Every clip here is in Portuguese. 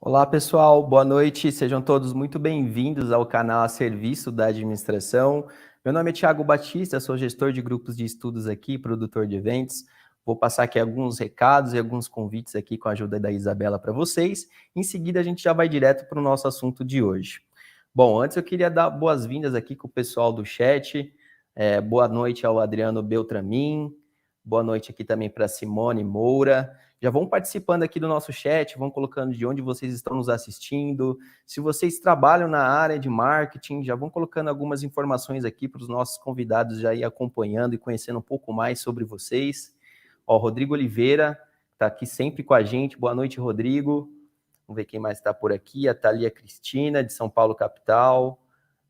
Olá, pessoal, boa noite. Sejam todos muito bem-vindos ao canal a serviço da administração. Meu nome é Thiago Batista, sou gestor de grupos de estudos aqui, produtor de eventos. Vou passar aqui alguns recados e alguns convites aqui com a ajuda da Isabela para vocês. Em seguida, a gente já vai direto para o nosso assunto de hoje. Bom, antes eu queria dar boas-vindas aqui com o pessoal do chat. Boa noite ao Adriano Beltramin. Boa noite aqui também para Simone Moura. Já vão participando aqui do nosso chat, vão colocando de onde vocês estão nos assistindo. Se vocês trabalham na área de marketing, já vão colocando algumas informações aqui para os nossos convidados já ir acompanhando e conhecendo um pouco mais sobre vocês. Ó, Rodrigo Oliveira está aqui sempre com a gente. Boa noite, Rodrigo. Vamos ver quem mais está por aqui. A Thalia Cristina, de São Paulo, capital.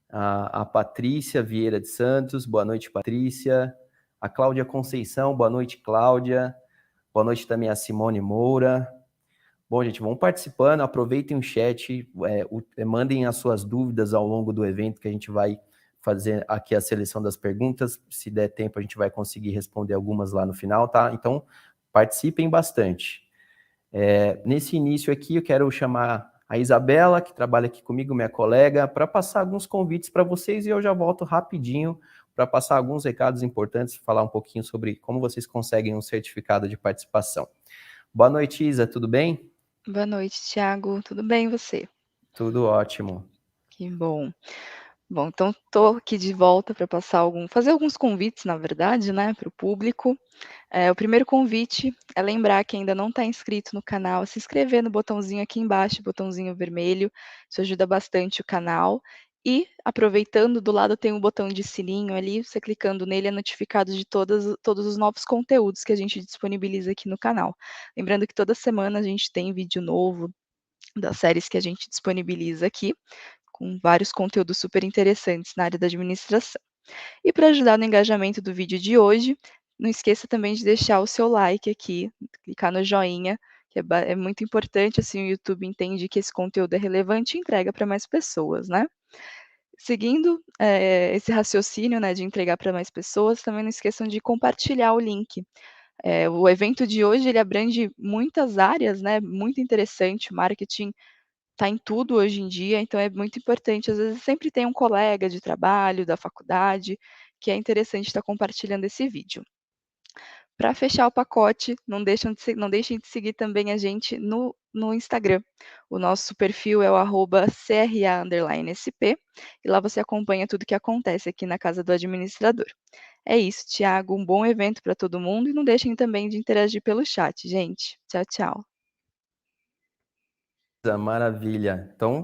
A Patrícia Vieira de Santos. Boa noite, Patrícia. A Cláudia Conceição. Boa noite, Cláudia. Boa noite também a Simone Moura. Bom, gente, vão participando, aproveitem o chat, mandem as suas dúvidas ao longo do evento, que a gente vai fazer aqui a seleção das perguntas. Se der tempo, a gente vai conseguir responder algumas lá no final, tá? Então, participem bastante. Nesse início aqui, eu quero chamar a Isabela, que trabalha aqui comigo, minha colega, para passar alguns convites para vocês, e eu já volto rapidinho para passar alguns recados importantes, falar um pouquinho sobre como vocês conseguem um certificado de participação. Boa noite, Isa, tudo bem? Boa noite, Thiago. Tudo bem, e você? Tudo ótimo. Que bom. Bom, então estou aqui de volta para fazer alguns convites, na verdade, né, para o público. O primeiro convite é lembrar que ainda não está inscrito no canal, se inscrever no botãozinho aqui embaixo, botãozinho vermelho, isso ajuda bastante o canal. E, aproveitando, do lado tem um botão de sininho ali, você clicando nele é notificado de todos os novos conteúdos que a gente disponibiliza aqui no canal. Lembrando que toda semana a gente tem vídeo novo das séries que a gente disponibiliza aqui, com vários conteúdos super interessantes na área da administração. E para ajudar no engajamento do vídeo de hoje, não esqueça também de deixar o seu like aqui, clicar no joinha, que é muito importante, assim o YouTube entende que esse conteúdo é relevante e entrega para mais pessoas, né? Seguindo esse raciocínio, né, de entregar para mais pessoas, também não esqueçam de compartilhar o link. O evento de hoje ele abrange muitas áreas, né, muito interessante, marketing está em tudo hoje em dia, então é muito importante. Às vezes sempre tem um colega de trabalho, da faculdade, que é interessante estar compartilhando esse vídeo. Para fechar o pacote, não deixem de seguir também a gente no Instagram. O nosso perfil é o @CRA_SP, e lá você acompanha tudo que acontece aqui na Casa do Administrador. É isso, Thiago, um bom evento para todo mundo, e não deixem também de interagir pelo chat, gente. Tchau, tchau. Maravilha. Então,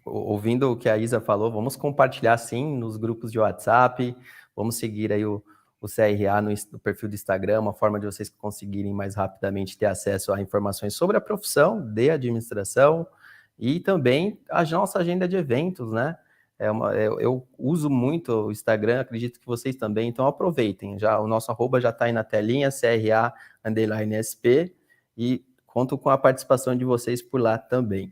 ouvindo o que a Isa falou, vamos compartilhar sim nos grupos de WhatsApp, vamos seguir aí o CRA no perfil do Instagram, uma forma de vocês conseguirem mais rapidamente ter acesso a informações sobre a profissão de administração e também a nossa agenda de eventos, né? Eu uso muito o Instagram, acredito que vocês também, então aproveitem. Já o nosso arroba já está aí na telinha, CRA_SP, e conto com a participação de vocês por lá também.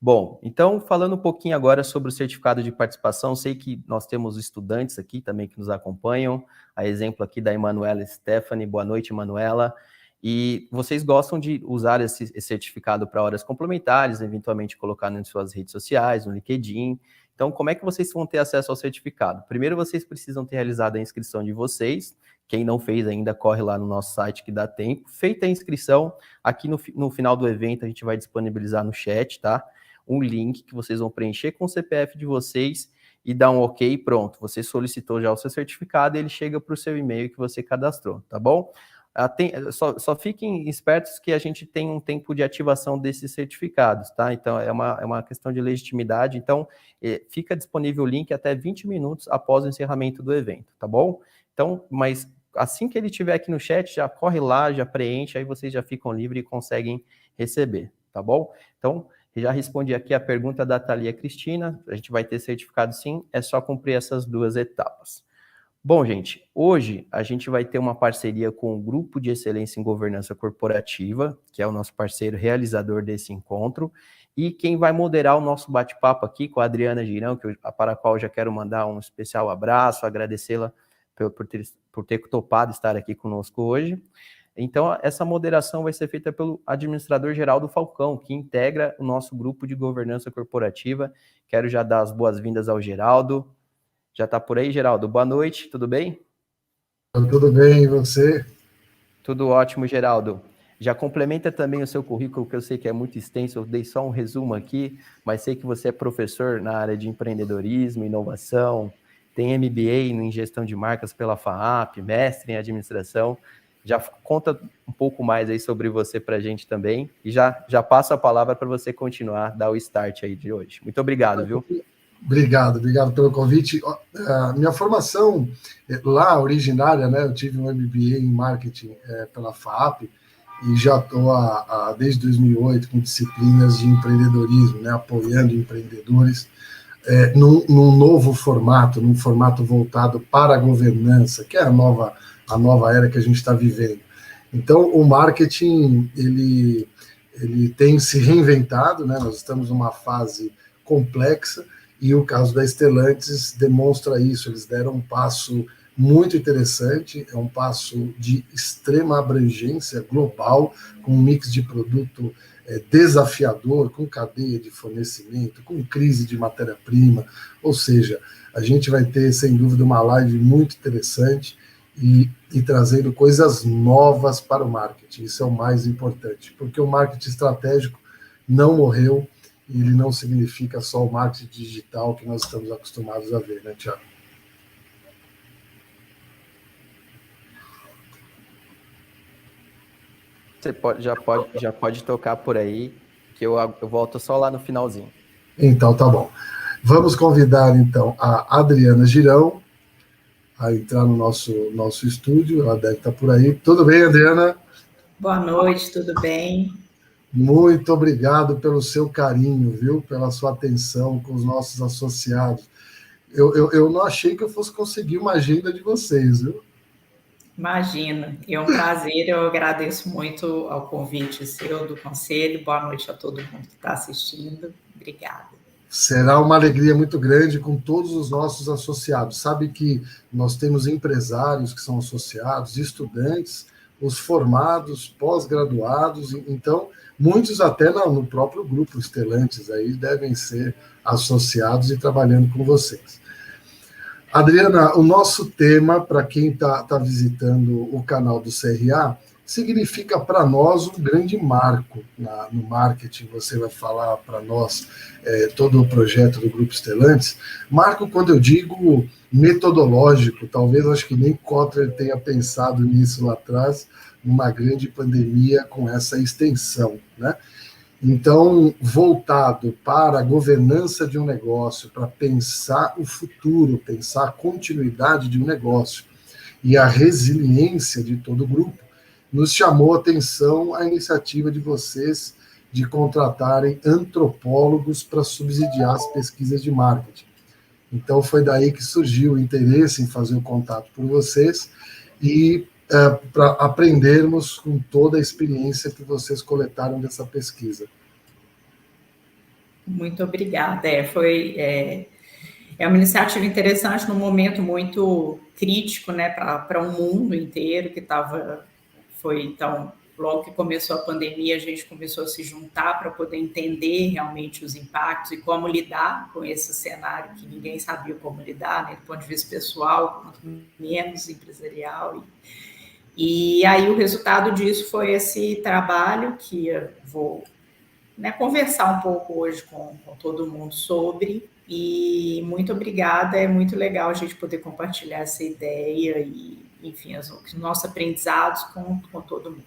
Bom, então, falando um pouquinho agora sobre o certificado de participação, sei que nós temos estudantes aqui também que nos acompanham, a exemplo aqui da Emanuela Stephanie. Boa noite, Emanuela. E vocês gostam de usar esse certificado para horas complementares, eventualmente colocar nas suas redes sociais, no LinkedIn. Então, como é que vocês vão ter acesso ao certificado? Primeiro, vocês precisam ter realizado a inscrição de vocês. Quem não fez ainda, corre lá no nosso site que dá tempo. Feita a inscrição, aqui no final do evento a gente vai disponibilizar no chat, tá? Um link que vocês vão preencher com o CPF de vocês e dar um ok, pronto. Você solicitou já o seu certificado e ele chega para o seu e-mail que você cadastrou, tá bom? Só fiquem espertos que a gente tem um tempo de ativação desses certificados, tá? Então, é uma questão de legitimidade. Então, fica disponível o link até 20 minutos após o encerramento do evento, tá bom? Então, mas assim que ele estiver aqui no chat, já corre lá, já preenche, aí vocês já ficam livres e conseguem receber, tá bom? Então, já respondi aqui a pergunta da Thalia Cristina, a gente vai ter certificado sim, é só cumprir essas duas etapas. Bom, gente, hoje a gente vai ter uma parceria com o Grupo de Excelência em Governança Corporativa, que é o nosso parceiro realizador desse encontro, e quem vai moderar o nosso bate-papo aqui com a Adriana Girão, para a qual eu já quero mandar um especial abraço, agradecê-la por ter topado estar aqui conosco hoje. Então, essa moderação vai ser feita pelo administrador Geraldo Falcão, que integra o nosso grupo de governança corporativa. Quero já dar as boas-vindas ao Geraldo. Já está por aí, Geraldo? Boa noite, tudo bem? Tudo bem, e você? Tudo ótimo, Geraldo. Já complementa também o seu currículo, que eu sei que é muito extenso, eu dei só um resumo aqui, mas sei que você é professor na área de empreendedorismo, inovação, tem MBA em gestão de marcas pela FAAP, mestre em administração. Já conta um pouco mais aí sobre você para a gente também, e já passo a palavra para você continuar, dar o start aí de hoje. Muito obrigado, viu? Obrigado pelo convite. Minha formação lá, originária, né? Eu tive um MBA em marketing pela FAAP e já estou desde 2008 com disciplinas de empreendedorismo, né? Apoiando empreendedores num novo formato, num formato voltado para a governança, que é a nova era que a gente está vivendo. Então, o marketing, ele tem se reinventado, né? Nós estamos numa fase complexa, e o caso da Stellantis demonstra isso. Eles deram um passo muito interessante, é um passo de extrema abrangência global, com um mix de produto desafiador, com cadeia de fornecimento, com crise de matéria-prima, ou seja, a gente vai ter, sem dúvida, uma live muito interessante e trazendo coisas novas para o marketing. Isso é o mais importante, porque o marketing estratégico não morreu, e ele não significa só o marketing digital que nós estamos acostumados a ver, né, Thiago? Você já pode tocar por aí, que eu volto só lá no finalzinho. Então, tá bom. Vamos convidar, então, a Adriana Girão a entrar no nosso estúdio. Ela deve estar por aí. Tudo bem, Adriana? Boa noite, tudo bem? Muito obrigado pelo seu carinho, viu? Pela sua atenção com os nossos associados. Eu não achei que eu fosse conseguir uma agenda de vocês, viu? Imagina, é um prazer, eu agradeço muito ao convite seu, do Conselho. Boa noite a todo mundo que está assistindo. Obrigada. Será uma alegria muito grande com todos os nossos associados. Sabe que nós temos empresários que são associados, estudantes, os formados, pós-graduados, então muitos até no próprio grupo Stellantis aí devem ser associados e trabalhando com vocês. Adriana, o nosso tema, para quem está visitando o canal do CRA, significa para nós um grande marco no marketing. Você vai falar para nós todo o projeto do Grupo Stellantis. Marco, quando eu digo metodológico, talvez acho que nem Kotler tenha pensado nisso lá atrás, numa grande pandemia com essa extensão, né? Então, voltado para a governança de um negócio, para pensar o futuro, pensar a continuidade de um negócio e a resiliência de todo o grupo, nos chamou a atenção a iniciativa de vocês de contratarem antropólogos para subsidiar as pesquisas de marketing. Então, foi daí que surgiu o interesse em fazer o contato por vocês e para aprendermos com toda a experiência que vocês coletaram dessa pesquisa. Muito obrigada. É uma iniciativa interessante num momento muito crítico, né, para o mundo inteiro então, logo que começou a pandemia, a gente começou a se juntar para poder entender realmente os impactos e como lidar com esse cenário que ninguém sabia como lidar, né, do ponto de vista pessoal, quanto menos empresarial. E aí o resultado disso foi esse trabalho que eu vou conversar um pouco hoje com todo mundo sobre, e muito obrigada, é muito legal a gente poder compartilhar essa ideia e, enfim, os nossos aprendizados com todo mundo.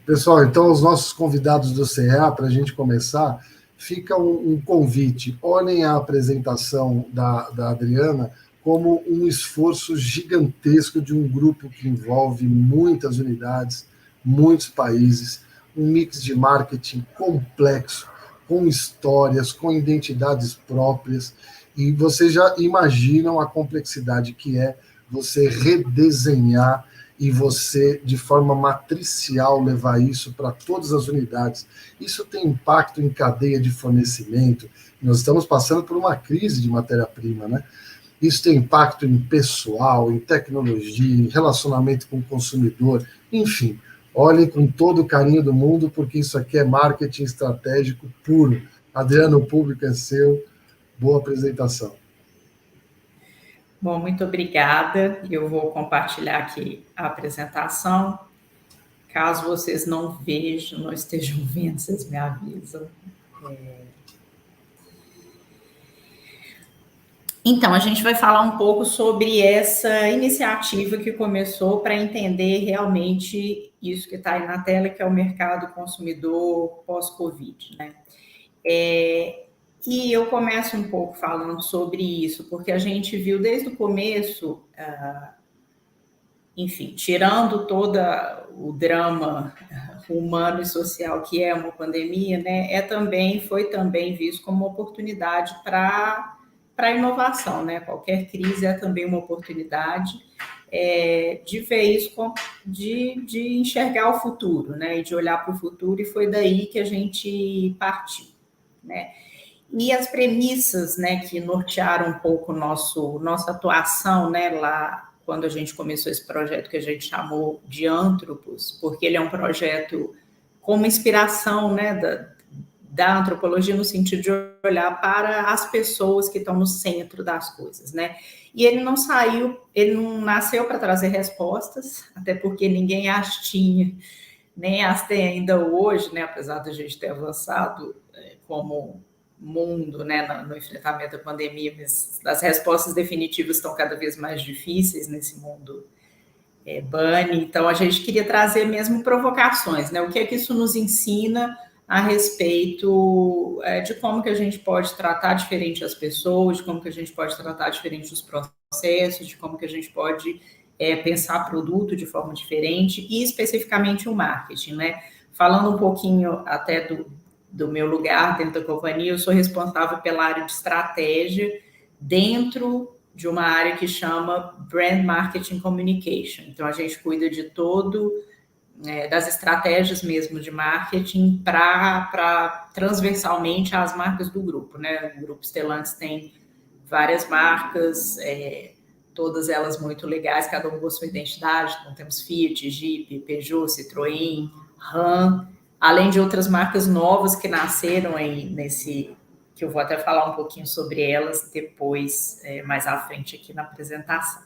Pessoal, então os nossos convidados do CEA, para a gente começar, fica um convite. Olhem a apresentação da Adriana como um esforço gigantesco de um grupo que envolve muitas unidades, muitos países, um mix de marketing complexo, com histórias, com identidades próprias, e vocês já imaginam a complexidade que é você redesenhar e você, de forma matricial, levar isso para todas as unidades. Isso tem impacto em cadeia de fornecimento. Nós estamos passando por uma crise de matéria-prima, né? isso tem impacto em pessoal, em tecnologia, em relacionamento com o consumidor, enfim. Olhem com todo o carinho do mundo, porque isso aqui é marketing estratégico puro. Adriano, o público é seu. Boa apresentação. Bom, muito obrigada. Eu vou compartilhar aqui a apresentação. Caso vocês não vejam, não estejam vendo, vocês me avisam. Então, a gente vai falar um pouco sobre essa iniciativa que começou para entender realmente isso que está aí na tela, que é o mercado consumidor pós-Covid, né? E eu começo um pouco falando sobre isso, porque a gente viu desde o começo, enfim, tirando todo o drama humano e social que é uma pandemia, né? Foi também visto como uma oportunidade para a inovação, né? Qualquer crise é também uma oportunidade de ver isso, de enxergar o futuro, né? E de olhar para o futuro, e foi daí que a gente partiu, né? E as premissas, né, que nortearam um pouco nossa atuação, né, lá quando a gente começou esse projeto que a gente chamou de Antropos, porque ele é um projeto como inspiração, né, da antropologia, no sentido de olhar para as pessoas que estão no centro das coisas, né? E ele não nasceu para trazer respostas, até porque ninguém as tinha, nem as tem ainda hoje, né? Apesar de a gente ter avançado como mundo, né, no enfrentamento da pandemia, mas as respostas definitivas estão cada vez mais difíceis nesse mundo bunny. Então, a gente queria trazer mesmo provocações, né? O que é que isso nos ensina a respeito de como que a gente pode tratar diferente as pessoas, de como que a gente pode tratar diferente os processos, de como que a gente pode pensar produto de forma diferente, e especificamente o marketing, né? Falando um pouquinho até do meu lugar dentro da companhia, eu sou responsável pela área de estratégia dentro de uma área que chama Brand Marketing Communication. Então, a gente cuida de das estratégias mesmo de marketing para transversalmente as marcas do grupo, né? O Grupo Stellantis tem várias marcas, todas elas muito legais, cada uma com a sua identidade. Então, temos Fiat, Jeep, Peugeot, Citroën, Ram, além de outras marcas novas que nasceram aí que eu vou até falar um pouquinho sobre elas depois, mais à frente aqui na apresentação.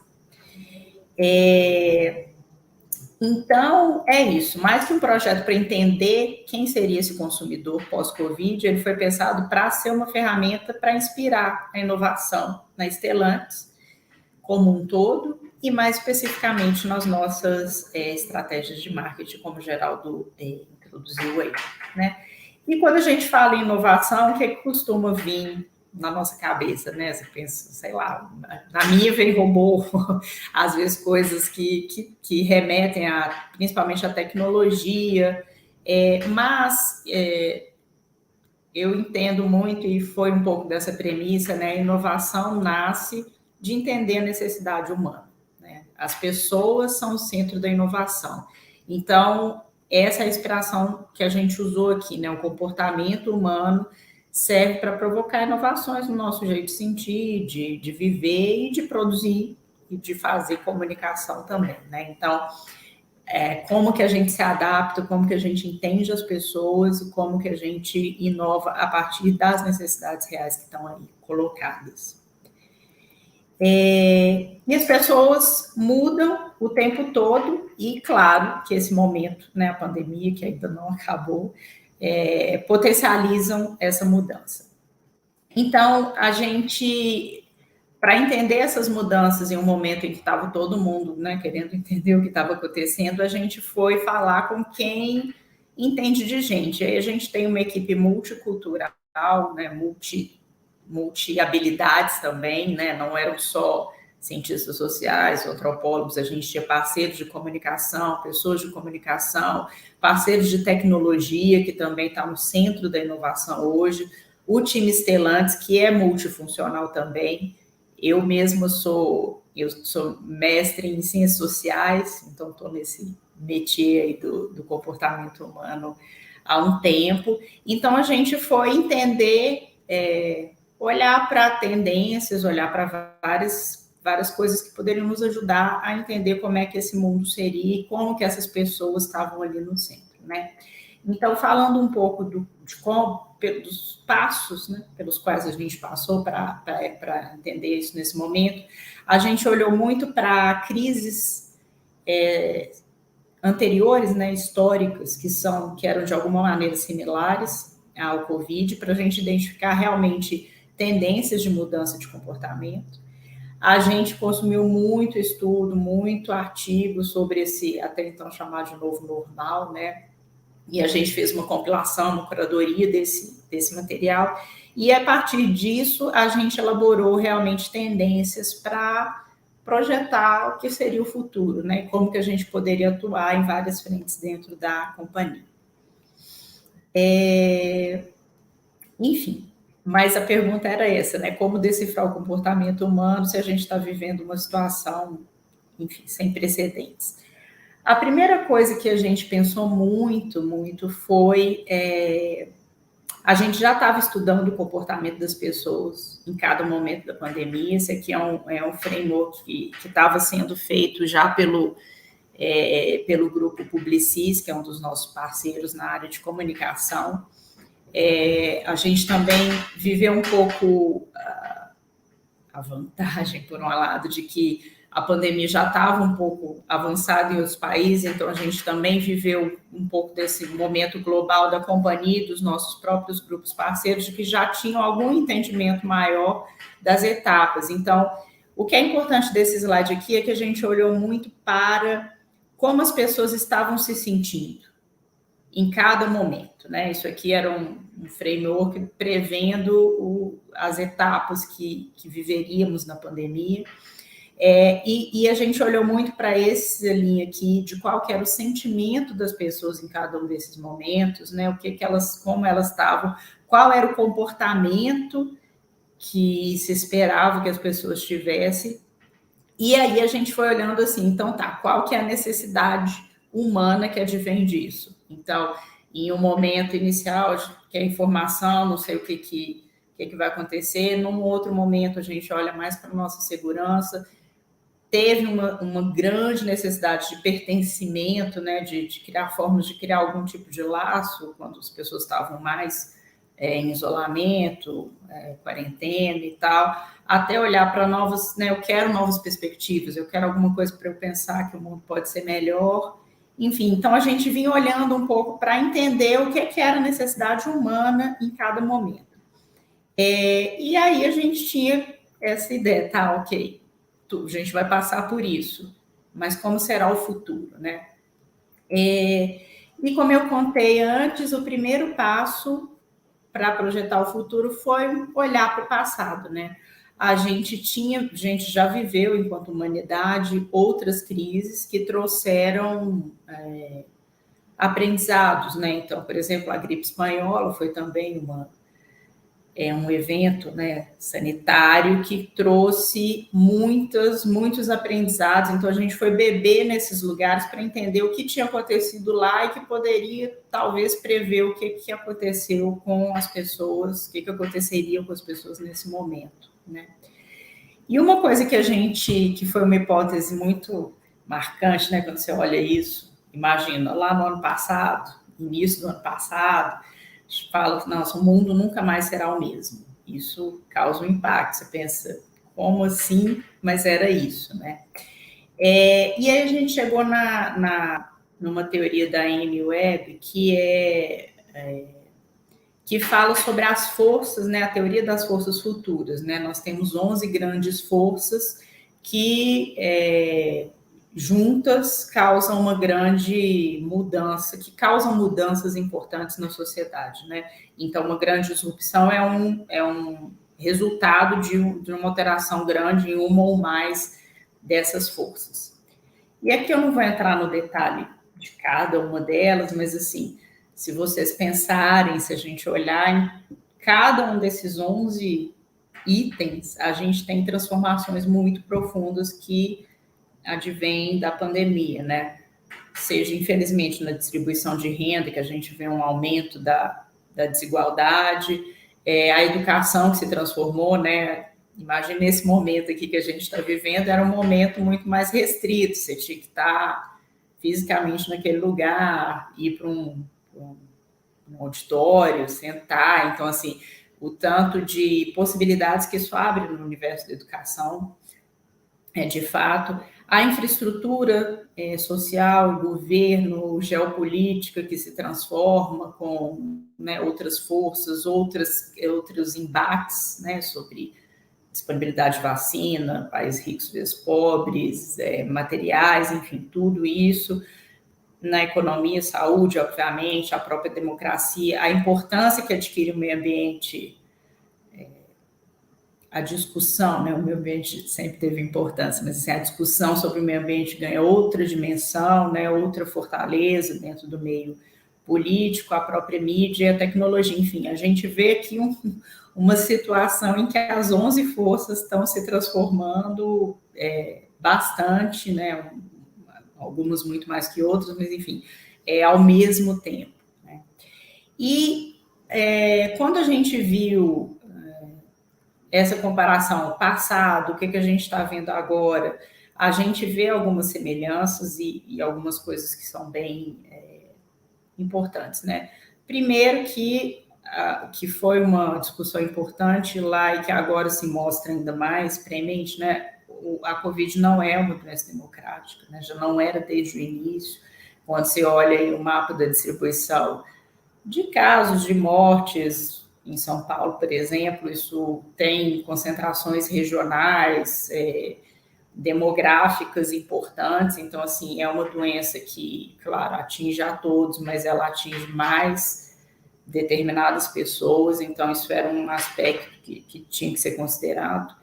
Então, é isso. Mais que um projeto para entender quem seria esse consumidor pós-Covid, ele foi pensado para ser uma ferramenta para inspirar a inovação na Stellantis como um todo, e mais especificamente nas nossas estratégias de marketing, como o Geraldo introduziu aí, né? E quando a gente fala em inovação, o que costuma vir na nossa cabeça, né? Você pensa, sei lá, na minha vem robô, às vezes coisas que remetem principalmente à tecnologia, mas eu entendo muito, e foi um pouco dessa premissa, né? A inovação nasce de entender a necessidade humana, né? As pessoas são o centro da inovação. Então, essa é a inspiração que a gente usou aqui, né? O comportamento humano serve para provocar inovações no nosso jeito de sentir, de viver e de produzir e de fazer comunicação também, né? Então, como que a gente se adapta, como que a gente entende as pessoas e como que a gente inova a partir das necessidades reais que estão aí colocadas. E as pessoas mudam o tempo todo, e claro que esse momento, né, a pandemia, que ainda não acabou, potencializam essa mudança. Então, a gente, para entender essas mudanças em um momento em que estava todo mundo, né, querendo entender o que estava acontecendo, a gente foi falar com quem entende de gente. Aí a gente tem uma equipe multicultural, né, multi-habilidades também, né? Não eram só cientistas sociais, antropólogos, a gente tinha parceiros de comunicação, pessoas de comunicação, parceiros de tecnologia, que também está no centro da inovação hoje, o time Stellantis, que é multifuncional também. Eu mesma sou mestre em ciências sociais, então estou nesse métier aí do comportamento humano há um tempo. Então, a gente foi entender olhar para tendências, olhar para várias coisas que poderiam nos ajudar a entender como é que esse mundo seria e como que essas pessoas estavam ali no centro, né? Então, falando um pouco dos passos, né, pelos quais a gente passou para entender isso nesse momento, a gente olhou muito para crises anteriores, né, históricas, que eram de alguma maneira similares ao Covid, para a gente identificar realmente tendências de mudança de comportamento. A gente consumiu muito estudo, muito artigo sobre esse, até então chamado de novo normal, né? E a gente fez uma compilação, uma curadoria desse material, e a partir disso a gente elaborou realmente tendências para projetar o que seria o futuro, né? Como que a gente poderia atuar em várias frentes dentro da companhia. Enfim, mas a pergunta era essa, né? Como decifrar o comportamento humano se a gente está vivendo uma situação, enfim, sem precedentes? A primeira coisa que a gente pensou muito foi... a gente já estava estudando o comportamento das pessoas em cada momento da pandemia. Esse aqui é um framework que estava sendo feito já pelo grupo Publicis, que é um dos nossos parceiros na área de comunicação. A gente também viveu um pouco a vantagem, por um lado, de que a pandemia já estava um pouco avançada em outros países, então a gente também viveu um pouco desse momento global da companhia, dos nossos próprios grupos parceiros, de que já tinham algum entendimento maior das etapas. Então, o que é importante desse slide aqui é que a gente olhou muito para como as pessoas estavam se sentindo em cada momento, né? Isso aqui era um framework prevendo as etapas que viveríamos na pandemia. E a gente olhou muito para essa linha aqui de qual que era o sentimento das pessoas em cada um desses momentos, né? Como elas estavam, qual era o comportamento que se esperava que as pessoas tivessem. E aí a gente foi olhando assim, então qual que é a necessidade humana que advém disso? Então, em um momento inicial, que é informação, não sei o que vai acontecer. Num outro momento, a gente olha mais para a nossa segurança. Teve uma grande necessidade de pertencimento, né, de criar formas de criar algum tipo de laço, quando as pessoas estavam mais em isolamento, quarentena e tal, até olhar para novas, né, eu quero novas perspectivas, eu quero alguma coisa para eu pensar que o mundo pode ser melhor. Enfim, então a gente vinha olhando um pouco para entender o que era a necessidade humana em cada momento. E aí a gente tinha essa ideia, ok, a gente vai passar por isso, mas como será o futuro, né? E como eu contei antes, o primeiro passo para projetar o futuro foi olhar para o passado, né? A gente já viveu, enquanto humanidade, outras crises que trouxeram aprendizados, né? Então, por exemplo, a gripe espanhola foi também um evento, né, sanitário que trouxe muitos aprendizados. Então, a gente foi beber nesses lugares para entender o que tinha acontecido lá e que poderia, talvez, prever o que aconteceu com as pessoas, o que aconteceria com as pessoas nesse momento, né? E uma coisa que foi uma hipótese muito marcante, né, quando você olha isso, imagina, lá no ano passado, início do ano passado, a gente fala que, nossa, o mundo nunca mais será o mesmo. Isso causa um impacto. Você pensa, como assim? Mas era isso, né? E aí a gente chegou numa teoria da Amy Webb, que fala sobre as forças, né? A teoria das forças futuras, né? Nós temos 11 grandes forças que juntas causam uma grande mudança, que causam mudanças importantes na sociedade, né? Então, uma grande disrupção é um resultado de uma alteração grande em uma ou mais dessas forças. E aqui eu não vou entrar no detalhe de cada uma delas, mas assim, se vocês pensarem, se a gente olhar em cada um desses 11 itens, a gente tem transformações muito profundas que advém da pandemia, né? Seja, infelizmente, na distribuição de renda, que a gente vê um aumento da desigualdade, A educação que se transformou, né? Imagina esse momento aqui que a gente está vivendo, era um momento muito mais restrito, você tinha que estar fisicamente naquele lugar, ir para um auditório, sentar. Então, assim, o tanto de possibilidades que isso abre no universo da educação, de fato. A infraestrutura social, governo, geopolítica que se transforma com, né, outras forças, outros embates, né, sobre disponibilidade de vacina, países ricos versus pobres, materiais, enfim, tudo isso. Na economia, saúde, obviamente, a própria democracia, a importância que adquire o meio ambiente, a discussão, né? O meio ambiente sempre teve importância, mas assim, a discussão sobre o meio ambiente ganha outra dimensão, né? Outra fortaleza dentro do meio político, a própria mídia e a tecnologia. Enfim, a gente vê aqui uma situação em que as 11 forças estão se transformando bastante, né? Algumas muito mais que outras, mas enfim, ao mesmo tempo, né? E quando a gente viu essa comparação passado, o que a gente está vendo agora, a gente vê algumas semelhanças e algumas coisas que são bem importantes, né? Primeiro que foi uma discussão importante lá e que agora se mostra ainda mais premente, né? A Covid não é uma doença democrática, né? Já não era desde o início. Quando você olha aí o mapa da distribuição de casos de mortes em São Paulo, por exemplo, isso tem concentrações regionais, demográficas importantes. Então, assim, é uma doença que, claro, atinge a todos, mas ela atinge mais determinadas pessoas. Então, isso era um aspecto que tinha que ser considerado.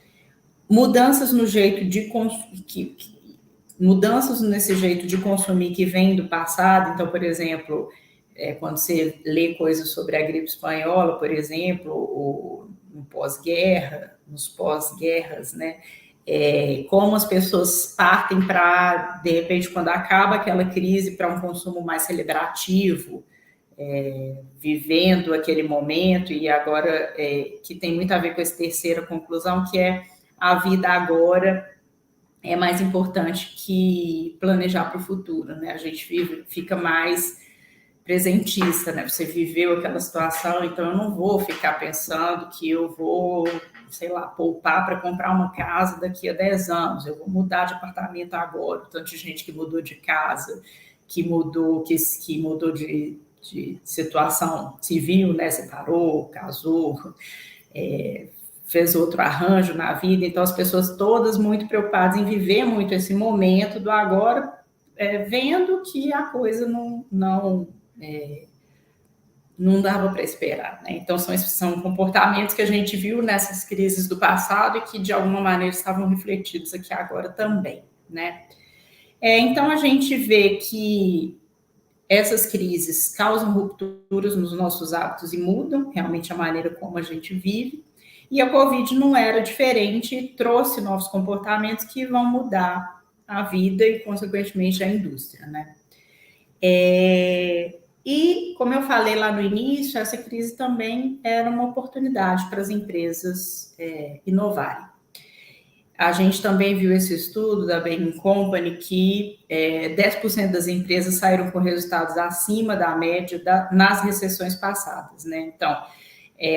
Mudanças no jeito de mudanças nesse jeito de consumir que vem do passado. Então, por exemplo, quando você lê coisas sobre a gripe espanhola, por exemplo, ou no pós-guerra, nos pós-guerras, né? Como as pessoas partem para, de repente, quando acaba aquela crise, para um consumo mais celebrativo, vivendo aquele momento, e agora que tem muito a ver com essa terceira conclusão, que é a vida agora é mais importante que planejar para o futuro, né? A gente fica mais presentista, né? Você viveu aquela situação, então eu não vou ficar pensando que eu vou, sei lá, poupar para comprar uma casa daqui a 10 anos, eu vou mudar de apartamento agora. Tanto de gente que mudou de casa, que mudou de situação civil, né? Separou, casou, fez outro arranjo na vida. Então as pessoas todas muito preocupadas em viver muito esse momento do agora, vendo que a coisa não dava para esperar, né? Então, são comportamentos que a gente viu nessas crises do passado e que, de alguma maneira, estavam refletidos aqui agora também, né? Então, a gente vê que essas crises causam rupturas nos nossos hábitos e mudam realmente a maneira como a gente vive. E a Covid não era diferente, trouxe novos comportamentos que vão mudar a vida e, consequentemente, a indústria, né? E, como eu falei lá no início, essa crise também era uma oportunidade para as empresas inovarem. A gente também viu esse estudo da Bain & Company que 10% das empresas saíram com resultados acima da média nas recessões passadas, né? Então,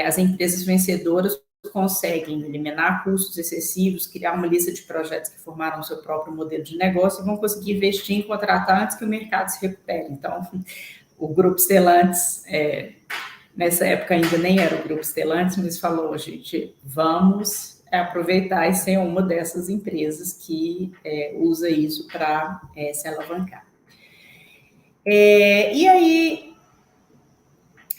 as empresas vencedoras conseguem eliminar custos excessivos, criar uma lista de projetos que formaram o seu próprio modelo de negócio e vão conseguir investir em contratar antes que o mercado se recupere. Então, o Grupo Stellantis, nessa época ainda nem era o Grupo Stellantis, mas falou, gente, vamos aproveitar e ser uma dessas empresas que usa isso para se alavancar. E aí,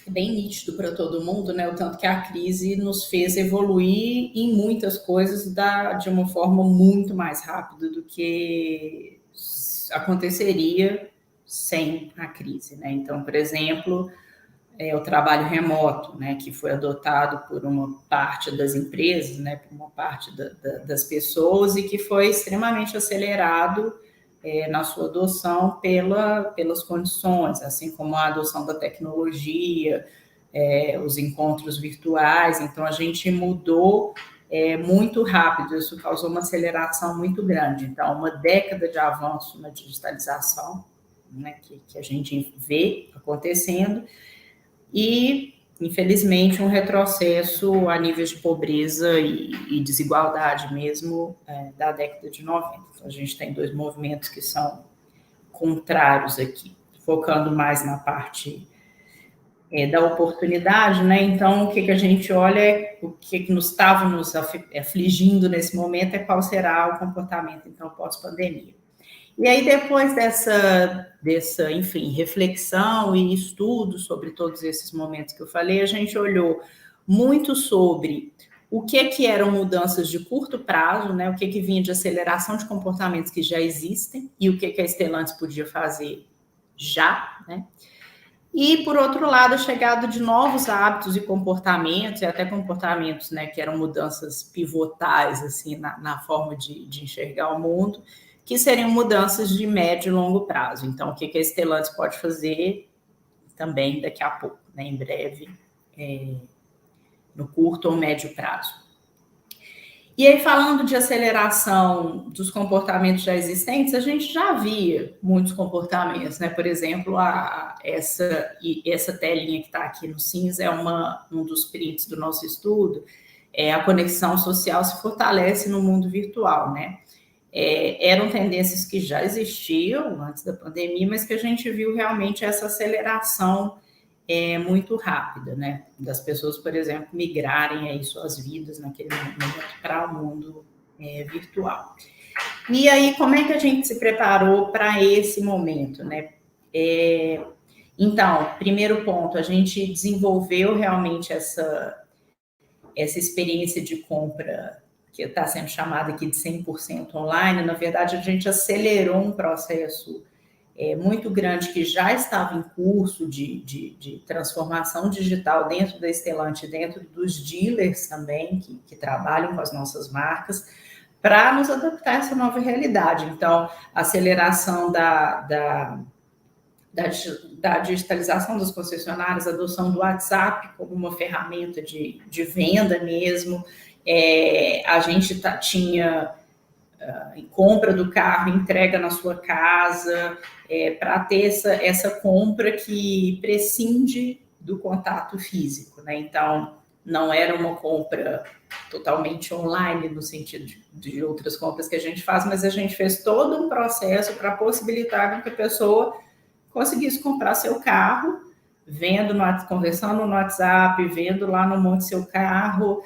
é bem nítido para todo mundo, né? O tanto que a crise nos fez evoluir em muitas coisas de uma forma muito mais rápida do que aconteceria sem a crise, né? Então, por exemplo, o trabalho remoto, né, que foi adotado por uma parte das empresas, né, por uma parte das pessoas e que foi extremamente acelerado na sua adoção pelas condições, assim como a adoção da tecnologia, os encontros virtuais, então a gente mudou muito rápido, isso causou uma aceleração muito grande. Então, uma década de avanço na digitalização, né, que a gente vê acontecendo, e, infelizmente, um retrocesso a níveis de pobreza e desigualdade mesmo da década de 90. Então, a gente tem dois movimentos que são contrários aqui, focando mais na parte da oportunidade, né? Então, o que a gente olha, o que nos estava nos afligindo nesse momento é qual será o comportamento, então, pós-pandemia. E aí, depois dessa, enfim, reflexão e estudo sobre todos esses momentos que eu falei, a gente olhou muito sobre o que eram mudanças de curto prazo, né? O que vinha de aceleração de comportamentos que já existem e o que a Stellantis podia fazer já, né? E, por outro lado, a chegada de novos hábitos e comportamentos, e até comportamentos, né, que eram mudanças pivotais, assim, na forma de enxergar o mundo, que seriam mudanças de médio e longo prazo. Então, o que a Stellantis pode fazer também daqui a pouco, né, em breve, no curto ou médio prazo. E aí, falando de aceleração dos comportamentos já existentes, a gente já via muitos comportamentos, né? Por exemplo, essa telinha que está aqui no cinza é um dos prints do nosso estudo, a conexão social se fortalece no mundo virtual, né? Eram tendências que já existiam antes da pandemia, mas que a gente viu realmente essa aceleração muito rápida, né? Das pessoas, por exemplo, migrarem aí suas vidas naquele momento para o mundo virtual. E aí, como é que a gente se preparou para esse momento, né? Então, primeiro ponto, a gente desenvolveu realmente essa experiência de compra que está sendo chamada aqui de 100% online. Na verdade, a gente acelerou um processo muito grande que já estava em curso de transformação digital dentro da Stellantis, dentro dos dealers também, que trabalham com as nossas marcas, para nos adaptar a essa nova realidade. Então, a aceleração da digitalização das concessionárias, a adoção do WhatsApp como uma ferramenta de venda mesmo. A gente tinha compra do carro, entrega na sua casa, para ter essa compra que prescinde do contato físico, né? Então, não era uma compra totalmente online, no sentido de outras compras que a gente faz, mas a gente fez todo um processo para possibilitar que a pessoa conseguisse comprar seu carro, conversando no WhatsApp, vendo lá no monte seu carro,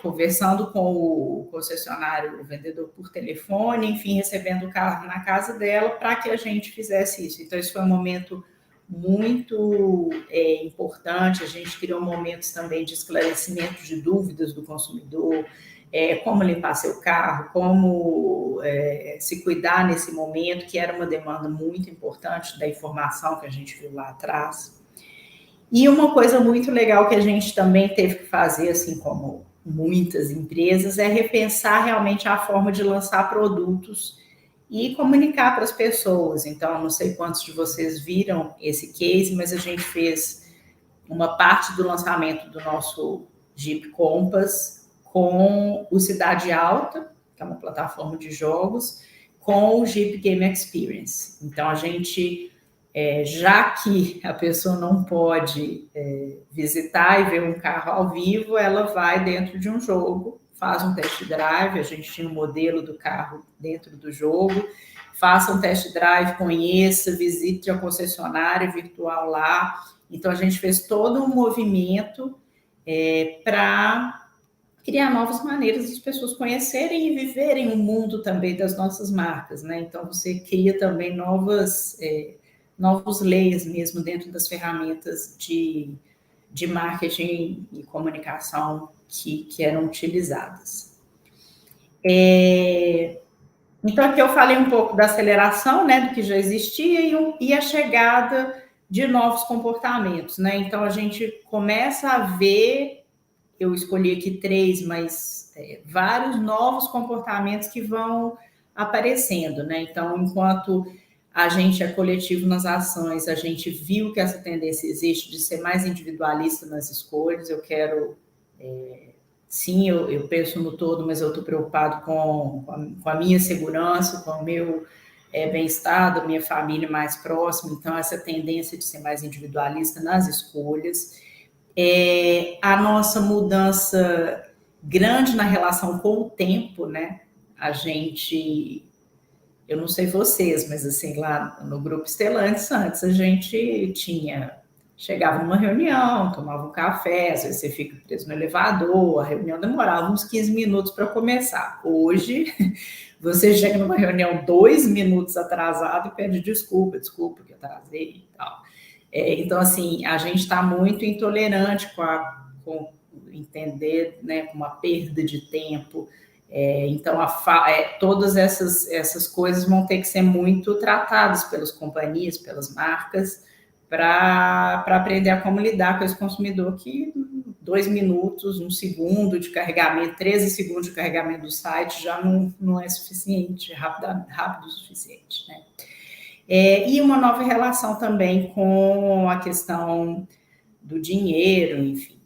conversando com o concessionário, o vendedor por telefone, enfim, recebendo o carro na casa dela, para que a gente fizesse isso. Então, isso foi um momento muito importante. A gente criou momentos também de esclarecimento de dúvidas do consumidor, como limpar seu carro, como se cuidar nesse momento, que era uma demanda muito importante da informação que a gente viu lá atrás. E uma coisa muito legal que a gente também teve que fazer, assim como muitas empresas, é repensar realmente a forma de lançar produtos e comunicar para as pessoas. Então, não sei quantos de vocês viram esse case, mas a gente fez uma parte do lançamento do nosso Jeep Compass com o Cidade Alta, que é uma plataforma de jogos, com o Jeep Game Experience. Então, a gente, já que a pessoa não pode visitar e ver um carro ao vivo, ela vai dentro de um jogo, faz um test drive, a gente tinha um modelo do carro dentro do jogo, faça um test drive, conheça, visite a concessionária virtual lá. Então, a gente fez todo um movimento para criar novas maneiras das pessoas conhecerem e viverem o mundo também das nossas marcas, né? Então, você cria também novos layers mesmo dentro das ferramentas de marketing e comunicação que eram utilizadas. Então, aqui eu falei um pouco da aceleração, né, do que já existia e a chegada de novos comportamentos, né? Então, a gente começa a ver, eu escolhi aqui 3, mas vários novos comportamentos que vão aparecendo, né? Então, enquanto a gente é coletivo nas ações, a gente viu que essa tendência existe de ser mais individualista nas escolhas. Eu quero, sim, eu penso no todo, mas eu estou preocupado com a minha segurança, com o meu bem-estar, da minha família mais próxima. Então, essa tendência de ser mais individualista nas escolhas. A nossa mudança grande na relação com o tempo, né? Eu não sei vocês, mas assim, lá no Grupo Stellantis, antes a gente chegava numa reunião, tomava um café, às vezes você fica preso no elevador, a reunião demorava uns 15 minutos para começar. Hoje, você chega numa reunião 2 minutos atrasado e pede desculpa que atrasei e tal. Então, assim, a gente está muito intolerante com entender, né, com uma perda de tempo. Então, todas essas coisas vão ter que ser muito tratadas pelas companhias, pelas marcas, para aprender a como lidar com esse consumidor que 2 minutos, 1 segundo de carregamento, 13 segundos de carregamento do site já não é suficiente, rápido o suficiente, né? E uma nova relação também com a questão do dinheiro, enfim,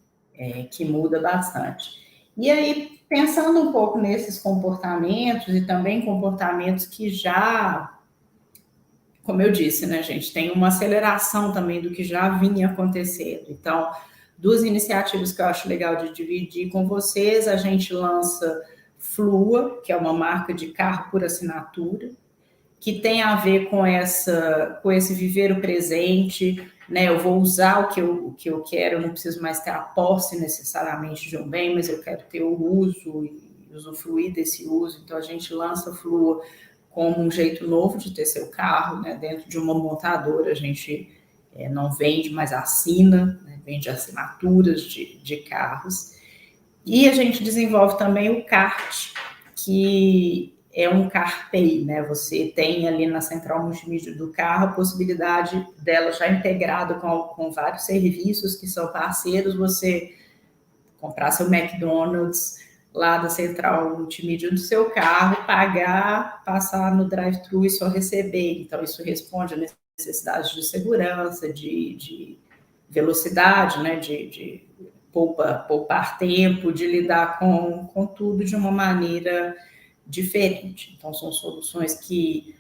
que muda bastante. E aí, pensando um pouco nesses comportamentos e também comportamentos que já, como eu disse, né, gente, tem uma aceleração também do que já vinha acontecendo. Então, 2 iniciativas que eu acho legal de dividir com vocês, a gente lança Flua, que é uma marca de carro por assinatura, que tem a ver com esse viver o presente, né? Eu vou usar o que eu quero, eu não preciso mais ter a posse necessariamente de um bem, mas eu quero ter o uso e usufruir desse uso. Então, a gente lança a Flua como um jeito novo de ter seu carro, né? Dentro de uma montadora, a gente não vende, mas assina, né? Vende assinaturas de carros. E a gente desenvolve também o kart, que é um CarPay, né? Você tem ali na central multimídia do carro a possibilidade dela já integrada com vários serviços que são parceiros, você comprar seu McDonald's lá da central multimídia do seu carro, pagar, passar no drive-thru e só receber. Então, isso responde a necessidades de segurança, de velocidade, né? De poupar tempo, de lidar com tudo de uma maneira diferente. Então, são soluções que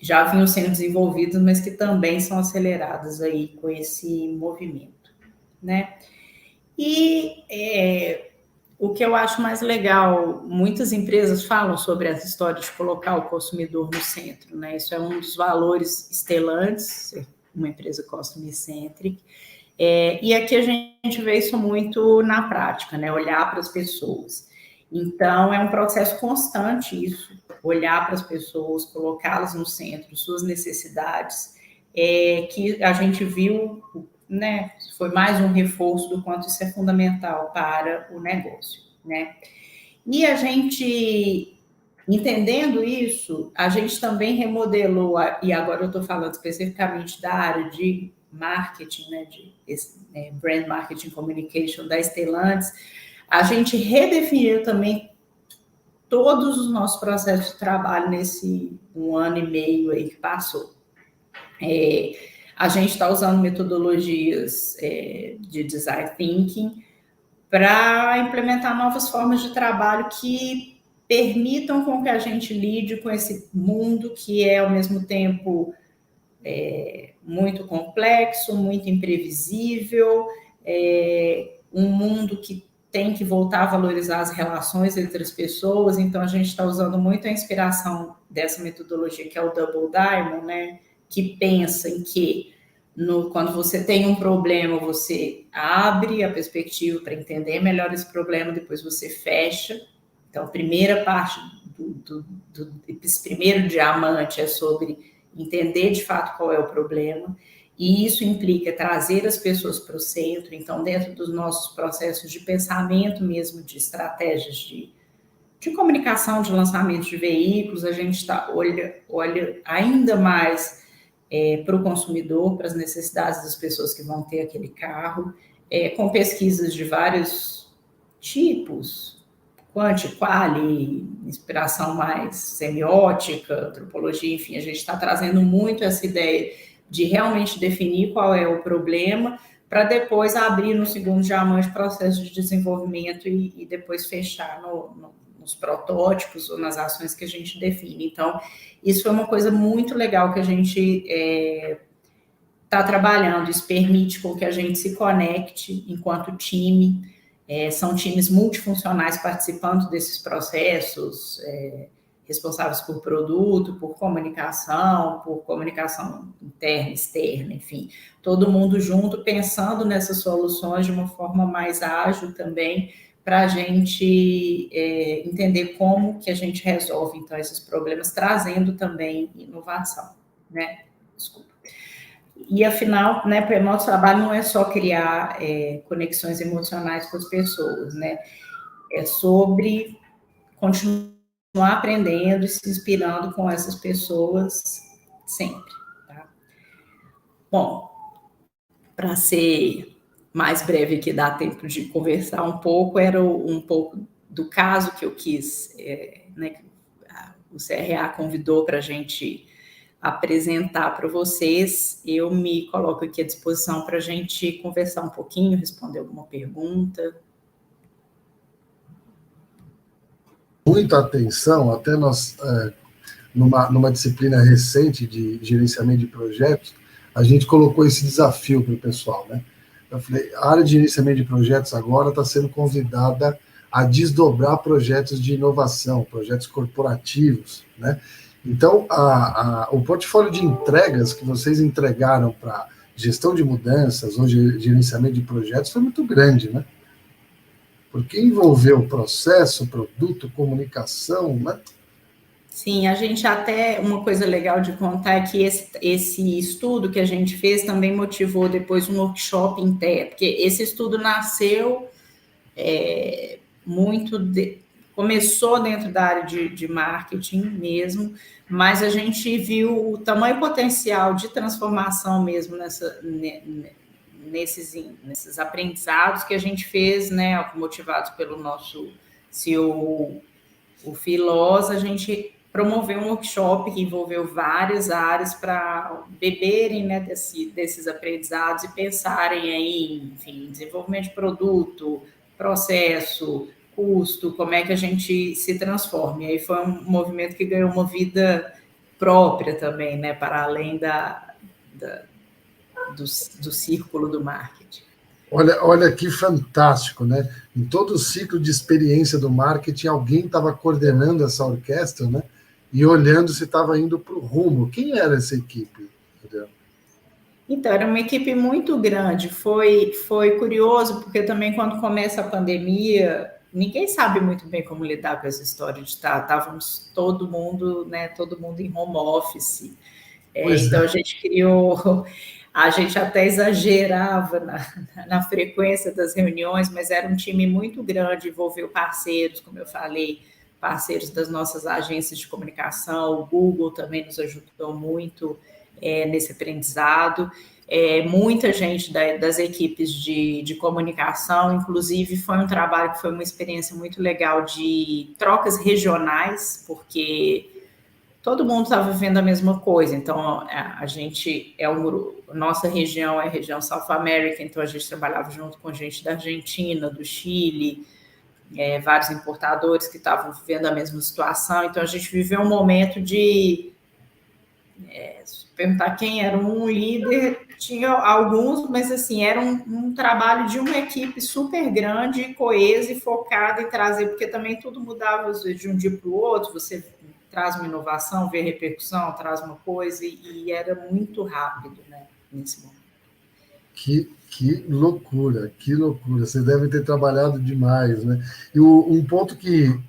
já vinham sendo desenvolvidas, mas que também são aceleradas aí com esse movimento, né? E o que eu acho mais legal, muitas empresas falam sobre essa história de colocar o consumidor no centro, né? Isso é um dos valores Stellantis, uma empresa customer-centric. E aqui a gente vê isso muito na prática, né? Olhar para as pessoas. Então, é um processo constante isso, olhar para as pessoas, colocá-las no centro, suas necessidades, que a gente viu, né, foi mais um reforço do quanto isso é fundamental para o negócio, né? E a gente, entendendo isso, a gente também remodelou, e agora eu estou falando especificamente da área de marketing, né, brand marketing communication da Stellantis, a gente redefiniu também todos os nossos processos de trabalho nesse 1 ano e meio aí que passou. A gente está usando metodologias de design thinking para implementar novas formas de trabalho que permitam com que a gente lide com esse mundo que é, ao mesmo tempo, muito complexo, muito imprevisível, um mundo que tem que voltar a valorizar as relações entre as pessoas. Então, a gente está usando muito a inspiração dessa metodologia, que é o Double Diamond, né? Que pensa em que, quando você tem um problema, você abre a perspectiva para entender melhor esse problema, depois você fecha. Então, a primeira parte esse primeiro diamante é sobre entender de fato qual é o problema, e isso implica trazer as pessoas para o centro. Então, dentro dos nossos processos de pensamento mesmo, de estratégias de comunicação, de lançamento de veículos, a gente olha ainda mais para o consumidor, para as necessidades das pessoas que vão ter aquele carro, com pesquisas de vários tipos, quanti, quali, inspiração mais semiótica, antropologia, enfim, a gente está trazendo muito essa ideia de realmente definir qual é o problema, para depois abrir no segundo diamante processo de desenvolvimento e depois fechar nos protótipos ou nas ações que a gente define. Então, isso é uma coisa muito legal que a gente está trabalhando. Isso permite com que a gente se conecte enquanto time. São times multifuncionais participando desses processos, responsáveis por produto, por comunicação interna, externa, enfim, todo mundo junto pensando nessas soluções de uma forma mais ágil também, para a gente entender como que a gente resolve, então, esses problemas, trazendo também inovação, né? Desculpa. E, afinal, né, o nosso trabalho não é só criar conexões emocionais com as pessoas, né? É sobre continuar aprendendo e se inspirando com essas pessoas sempre, tá? Bom, para ser mais breve aqui, dá tempo de conversar um pouco, era um pouco do caso que eu quis, né, o CRA convidou para a gente apresentar para vocês. Eu me coloco aqui à disposição para a gente conversar um pouquinho, responder alguma pergunta. Muita atenção, até nós, numa disciplina recente de gerenciamento de projetos, a gente colocou esse desafio para o pessoal, né? Eu falei, a área de gerenciamento de projetos agora está sendo convidada a desdobrar projetos de inovação, projetos corporativos, né? Então, o portfólio de entregas que vocês entregaram para gestão de mudanças ou gerenciamento de projetos foi muito grande, né? Porque envolveu processo, produto, comunicação, né? Sim, a gente até, uma coisa legal de contar é que esse estudo que a gente fez também motivou depois um workshop interno, porque esse estudo nasceu começou dentro da área de marketing mesmo, mas a gente viu o tamanho potencial de transformação mesmo nesses aprendizados que a gente fez, né, motivados pelo nosso CEO, o Filoz. A gente promoveu um workshop que envolveu várias áreas para beberem, né, desses aprendizados e pensarem aí, enfim, desenvolvimento de produto, processo, custo, como é que a gente se transforma. E aí foi um movimento que ganhou uma vida própria também, né, para além do círculo do marketing. Olha que fantástico, né? Em todo o ciclo de experiência do marketing, alguém estava coordenando essa orquestra, né? E olhando se estava indo para o rumo. Quem era essa equipe? Então, era uma equipe muito grande. Foi curioso, porque também quando começa a pandemia, ninguém sabe muito bem como lidar com essa história de estávamos todo mundo em home office. Então, a gente criou... A gente até exagerava na frequência das reuniões, mas era um time muito grande, envolveu parceiros, como eu falei, parceiros das nossas agências de comunicação. O Google também nos ajudou muito nesse aprendizado. Muita gente das equipes de comunicação, inclusive foi um trabalho que foi uma experiência muito legal de trocas regionais, porque todo mundo estava vivendo a mesma coisa. Então, a gente nossa região é a região South America, então a gente trabalhava junto com gente da Argentina, do Chile, vários importadores que estavam vivendo a mesma situação. Então, a gente viveu um momento de perguntar quem era um líder. Tinha alguns, mas assim, era um trabalho de uma equipe super grande, coesa e focada em trazer, porque também tudo mudava de um dia para o outro. Você traz uma inovação, vê repercussão, traz uma coisa, e era muito rápido, né, nesse momento. Que loucura, que loucura. Vocês devem ter trabalhado demais, né? E um ponto que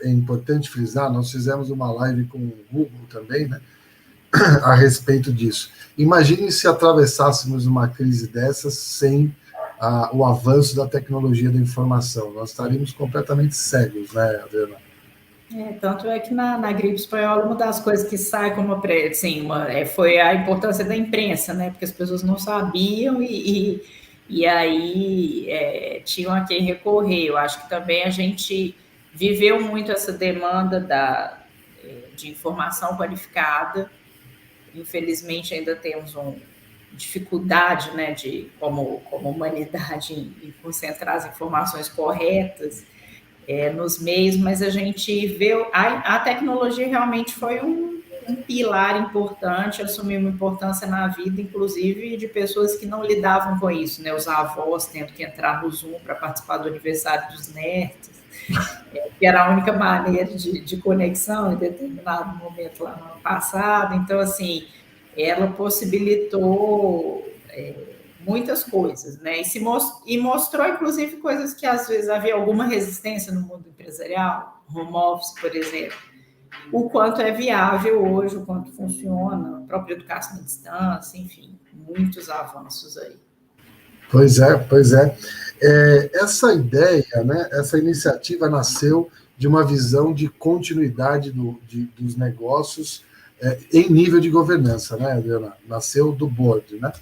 é importante frisar, nós fizemos uma live com o Google também, né, a respeito disso. Imagine se atravessássemos uma crise dessas sem o avanço da tecnologia da informação. Nós estaríamos completamente cegos, né, Adriana? Tanto é que na gripe espanhola, uma das coisas que sai como foi a importância da imprensa, né? Porque as pessoas não sabiam e e aí tinham a quem recorrer. Eu acho que também a gente viveu muito essa demanda de informação qualificada. Infelizmente, ainda temos uma dificuldade, né, como humanidade, em concentrar as informações corretas nos meios, mas a gente vê a tecnologia realmente foi um pilar importante, assumiu uma importância na vida, inclusive de pessoas que não lidavam com isso, né? Os avós tendo que entrar no Zoom para participar do aniversário dos netos, que era a única maneira de conexão em determinado momento lá no ano passado. Então, assim, ela possibilitou muitas coisas, né? E mostrou, inclusive, coisas que às vezes havia alguma resistência no mundo empresarial, home office, por exemplo, o quanto é viável hoje, o quanto funciona, a própria educação à distância, enfim, muitos avanços aí. Pois é, pois é. Essa ideia, né, essa iniciativa nasceu de uma visão de continuidade dos negócios em nível de governança, né, Adriana? Nasceu do board, né?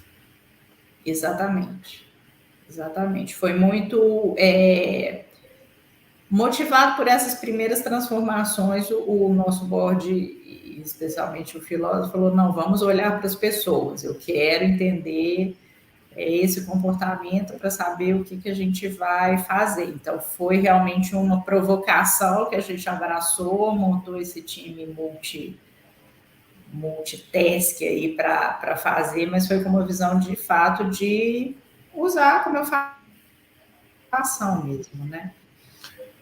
Exatamente. Foi muito motivado por essas primeiras transformações. O nosso board, especialmente o filósofo, falou, não, vamos olhar para as pessoas, eu quero entender esse comportamento para saber o que a gente vai fazer. Então, foi realmente uma provocação que a gente abraçou, montou esse time multitask aí para fazer, mas foi com uma visão de fato de usar como eu faço ação mesmo, né?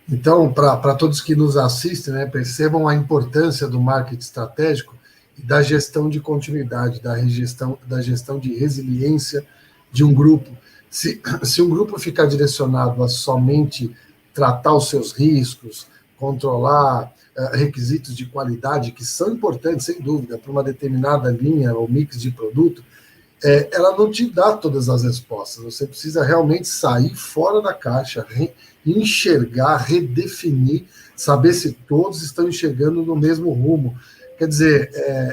Então, para todos que nos assistem, né, percebam a importância do marketing estratégico e da gestão de continuidade, da gestão de resiliência de um grupo. Se um grupo ficar direcionado a somente tratar os seus riscos, controlar requisitos de qualidade, que são importantes, sem dúvida, para uma determinada linha ou mix de produto, ela não te dá todas as respostas. Você precisa realmente sair fora da caixa, enxergar, redefinir, saber se todos estão enxergando no mesmo rumo. Quer dizer,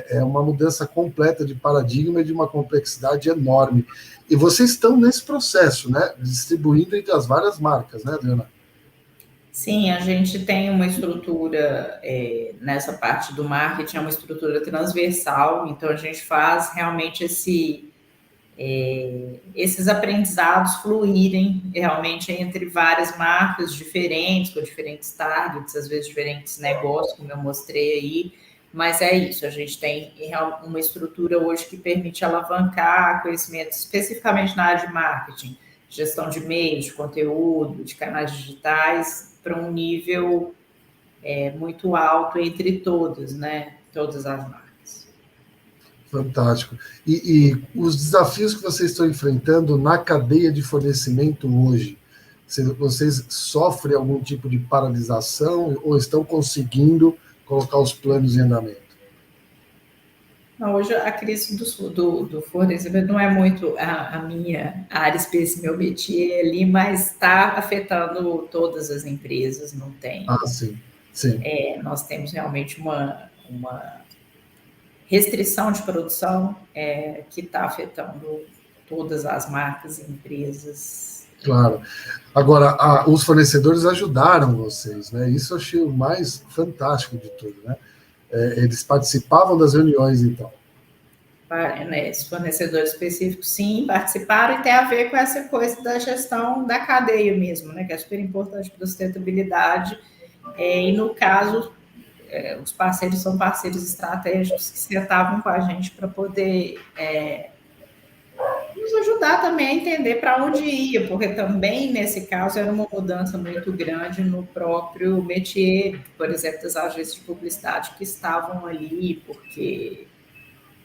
é uma mudança completa de paradigma e de uma complexidade enorme. E vocês estão nesse processo, né? Distribuindo entre as várias marcas, né, Adriana? Sim, a gente tem uma estrutura nessa parte do marketing, é uma estrutura transversal, então a gente faz realmente esses aprendizados fluírem realmente entre várias marcas diferentes, com diferentes targets, às vezes diferentes negócios, como eu mostrei aí, mas é isso, a gente tem uma estrutura hoje que permite alavancar conhecimento especificamente na área de marketing, gestão de meios, de conteúdo, de canais digitais, para um nível muito alto entre todas, né? Todas as marcas. Fantástico. E os desafios que vocês estão enfrentando na cadeia de fornecimento hoje, vocês sofrem algum tipo de paralisação ou estão conseguindo colocar os planos em andamento? Não, hoje a crise do fornecimento não é muito a minha área específica, meu métier ali, mas está afetando todas as empresas, não tem. Ah, sim. Nós temos realmente uma restrição de produção que está afetando todas as marcas e empresas. Claro. Agora, os fornecedores ajudaram vocês, né? Isso eu achei o mais fantástico de tudo, né? Eles participavam das reuniões, então. Esses fornecedores específicos, sim, participaram, e tem a ver com essa coisa da gestão da cadeia mesmo, né? Que é super importante para a sustentabilidade. E, no caso, os parceiros são parceiros estratégicos que sentavam com a gente para poder nos ajudar também a entender para onde ia, porque também, nesse caso, era uma mudança muito grande no próprio métier, por exemplo, das agências de publicidade que estavam ali, porque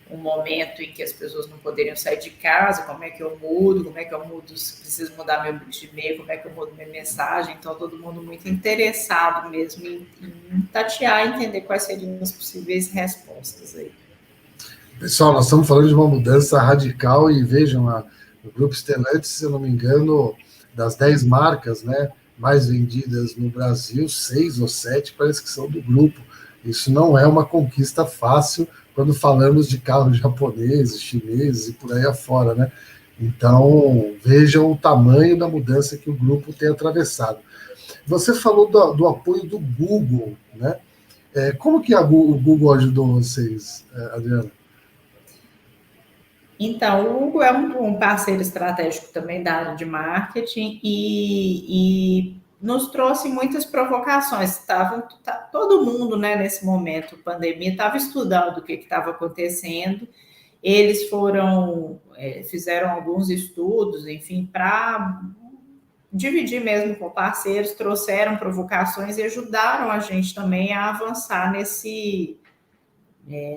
um momento em que as pessoas não poderiam sair de casa, como é que eu mudo, se preciso mudar meu de e-mail, como é que eu mudo minha mensagem, então todo mundo muito interessado mesmo em tatear, entender quais seriam as possíveis respostas aí. Pessoal, nós estamos falando de uma mudança radical e vejam, o Grupo Stellantis, se eu não me engano, das 10 marcas, né, mais vendidas no Brasil, 6 ou 7 parece que são do grupo. Isso não é uma conquista fácil quando falamos de carros japoneses, chineses e por aí afora, né? Então, vejam o tamanho da mudança que o grupo tem atravessado. Você falou do apoio do Google, né? Como que o Google ajudou vocês, Adriana? Então, o Google é um parceiro estratégico também da área de marketing e nos trouxe muitas provocações. Todo mundo, né, nesse momento, pandemia, estava estudando o que estava acontecendo. Eles fizeram alguns estudos, enfim, para dividir mesmo com parceiros, trouxeram provocações e ajudaram a gente também a avançar nesse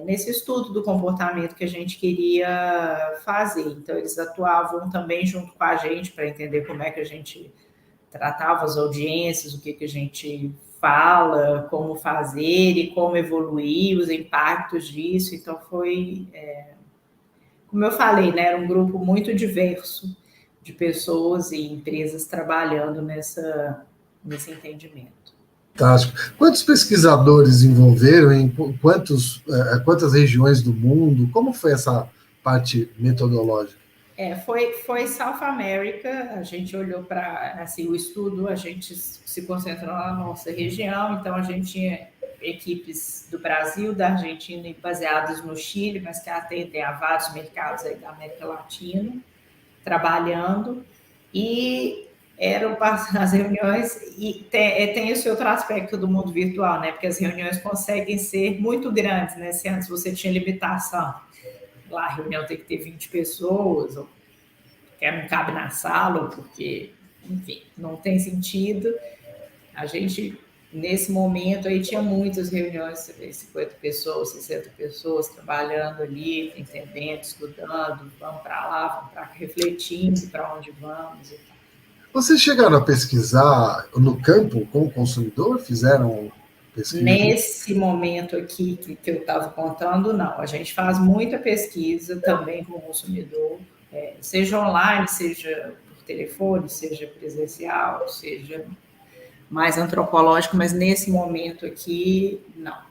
estudo do comportamento que a gente queria fazer. Então, eles atuavam também junto com a gente para entender como é que a gente tratava as audiências, o que a gente fala, como fazer e como evoluir, os impactos disso. Então, foi, como eu falei, né, era um grupo muito diverso de pessoas e empresas trabalhando nesse entendimento. Fantástico. Quantos pesquisadores envolveram em quantas regiões do mundo? Como foi essa parte metodológica? Foi South America, a gente olhou para o estudo, a gente se concentrou na nossa região, então a gente tinha equipes do Brasil, da Argentina e baseadas no Chile, mas que atendem a vários mercados aí da América Latina, trabalhando, e eram as reuniões, e tem esse outro aspecto do mundo virtual, né? Porque as reuniões conseguem ser muito grandes, né? Se antes você tinha limitação, lá a reunião tem que ter 20 pessoas, ou porque não cabe na sala, ou porque, enfim, não tem sentido. A gente, nesse momento, aí tinha muitas reuniões, 50 pessoas, 60 pessoas trabalhando ali, entendendo, estudando, vamos para lá, vamos para cá, refletindo para onde vamos e tal. Vocês chegaram a pesquisar no campo com o consumidor? Fizeram pesquisa? Nesse momento aqui que eu estava contando, não. A gente faz muita pesquisa também com o consumidor, seja online, seja por telefone, seja presencial, seja mais antropológico, mas nesse momento aqui, não.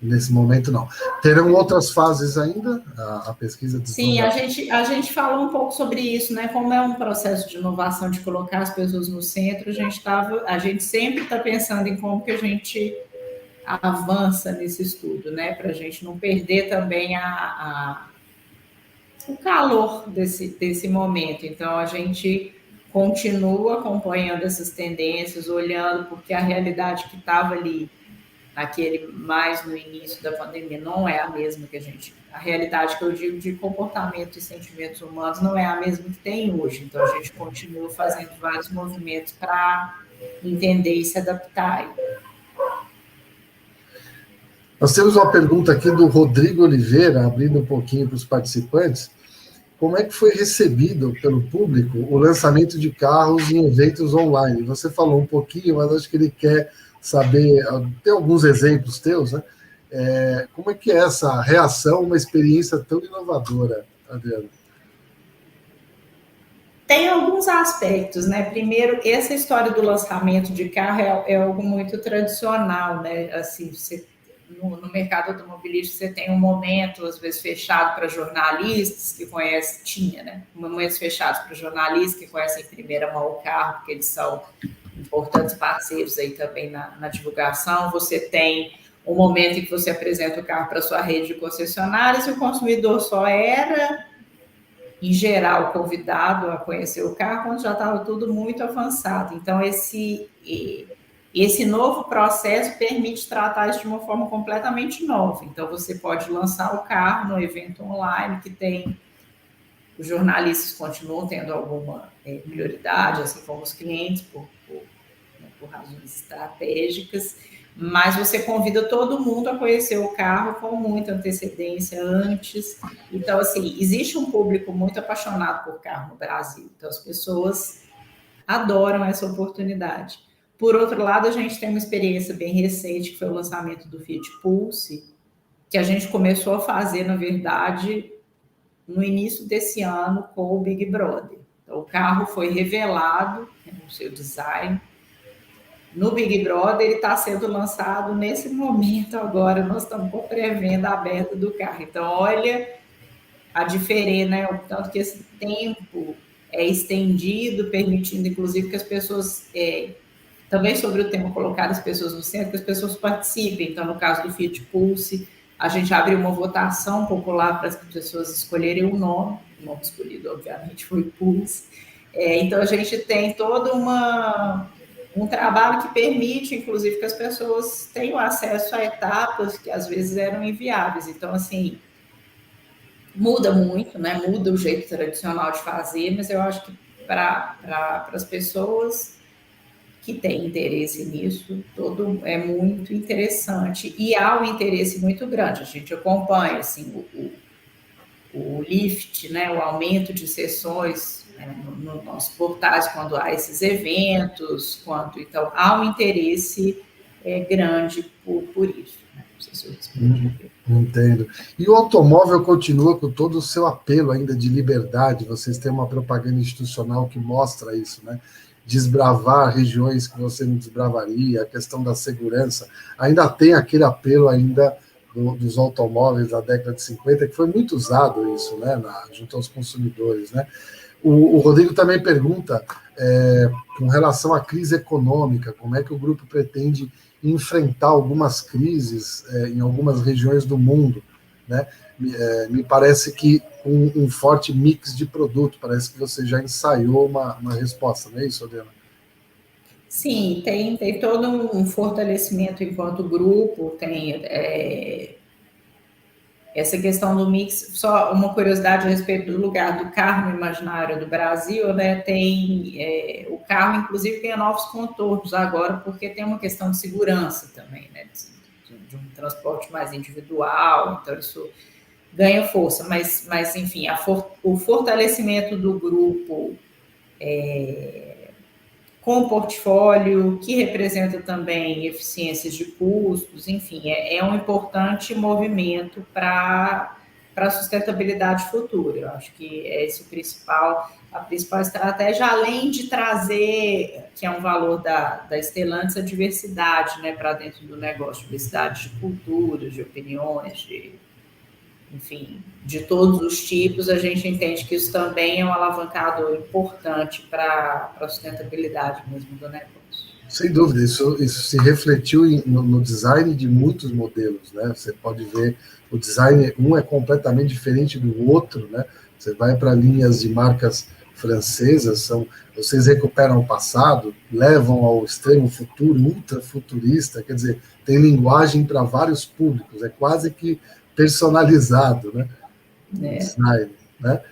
Nesse momento, não. Terão outras fases ainda, a pesquisa? Sim, a gente falou um pouco sobre isso, né? Como é um processo de inovação, de colocar as pessoas no centro, a gente sempre está pensando em como que a gente avança nesse estudo, né? Para a gente não perder também o calor desse momento. Então, a gente continua acompanhando essas tendências, olhando, porque a realidade que estava ali mais no início da pandemia não é a mesma a realidade que eu digo de comportamento e sentimentos humanos não é a mesma que tem hoje. Então, a gente continua fazendo vários movimentos para entender e se adaptar. Nós temos uma pergunta aqui do Rodrigo Oliveira, abrindo um pouquinho para os participantes. Como é que foi recebido pelo público o lançamento de carros em eventos online? Você falou um pouquinho, mas acho que ele quer saber, tem alguns exemplos teus, né? Como é que é essa reação, uma experiência tão inovadora, Adriana? Tem alguns aspectos, né? Primeiro, essa história do lançamento de carro é algo muito tradicional, né? Assim, no mercado automobilístico você tem um momento, às vezes, fechado para jornalistas que conhecem, né? Momentos fechados para jornalistas que conhecem em primeira mão o carro, porque eles são importantes parceiros aí também na divulgação. Você tem um momento em que você apresenta o carro para a sua rede de concessionárias e o consumidor só era, em geral, convidado a conhecer o carro quando já estava tudo muito avançado. Então, esse novo processo permite tratar isso de uma forma completamente nova. Então, você pode lançar o carro no evento online, que tem... Os jornalistas continuam tendo alguma prioridade, assim como os clientes, por razões estratégicas, mas você convida todo mundo a conhecer o carro com muita antecedência antes. Então, assim, existe um público muito apaixonado por carro no Brasil. Então, as pessoas adoram essa oportunidade. Por outro lado, a gente tem uma experiência bem recente, que foi o lançamento do Fiat Pulse, que a gente começou a fazer, na verdade, no início desse ano com o Big Brother. Então, o carro foi revelado, o seu design, no Big Brother. Ele está sendo lançado nesse momento agora, nós estamos com pré-venda aberta do carro. Então, olha a diferer, né? O tanto que esse tempo é estendido, permitindo, inclusive, que as pessoas, também sobre o tema colocar as pessoas no centro, que as pessoas participem. Então, no caso do Fiat Pulse, a gente abriu uma votação popular para as pessoas escolherem o nome escolhido, obviamente, foi o Pulse. Então, a gente tem todo um trabalho que permite, inclusive, que as pessoas tenham acesso a etapas que, às vezes, eram inviáveis. Então, assim, muda muito, né? Muda o jeito tradicional de fazer, mas eu acho que para as pessoas que têm interesse nisso, todo é muito interessante. E há um interesse muito grande. A gente acompanha, assim, o lift, né? O aumento de sessões nos nossos portais quando há esses eventos, então há um interesse grande por isso. Né? Não sei se eu respondi. Entendo. E o automóvel continua com todo o seu apelo ainda de liberdade. Vocês têm uma propaganda institucional que mostra isso, né? Desbravar regiões que você não desbravaria, a questão da segurança. Ainda tem aquele apelo ainda dos automóveis da década de 50, que foi muito usado isso, né? Junto aos consumidores, né? O Rodrigo também pergunta, com relação à crise econômica, como é que o grupo pretende enfrentar algumas crises em algumas regiões do mundo, né? Me parece que um forte mix de produto, parece que você já ensaiou uma resposta, não é isso, Adriana? Sim, tem todo um fortalecimento enquanto grupo, tem essa questão do mix. Só uma curiosidade a respeito do lugar do carro no imaginário do Brasil, né? Tem o carro, inclusive, ganha novos contornos agora, porque tem uma questão de segurança também, né? De um transporte mais individual, então isso ganha força, mas enfim, o fortalecimento do grupo com portfólio, que representa também eficiências de custos, enfim, é um importante movimento para a sustentabilidade futura. Eu acho que é esse a principal estratégia, além de trazer, que é um valor da Stellantis, a diversidade, né, para dentro do negócio, diversidade de culturas, de opiniões, enfim, de todos os tipos. A gente entende que isso também é um alavancador importante para a sustentabilidade mesmo do negócio. Sem dúvida, isso se refletiu no design de muitos modelos, né? Você pode ver, o design, um é completamente diferente do outro, né? Você vai para linhas de marcas francesas, vocês recuperam o passado, levam ao extremo futuro, ultra futurista, quer dizer, tem linguagem para vários públicos, é quase que personalizado, né? Design, né?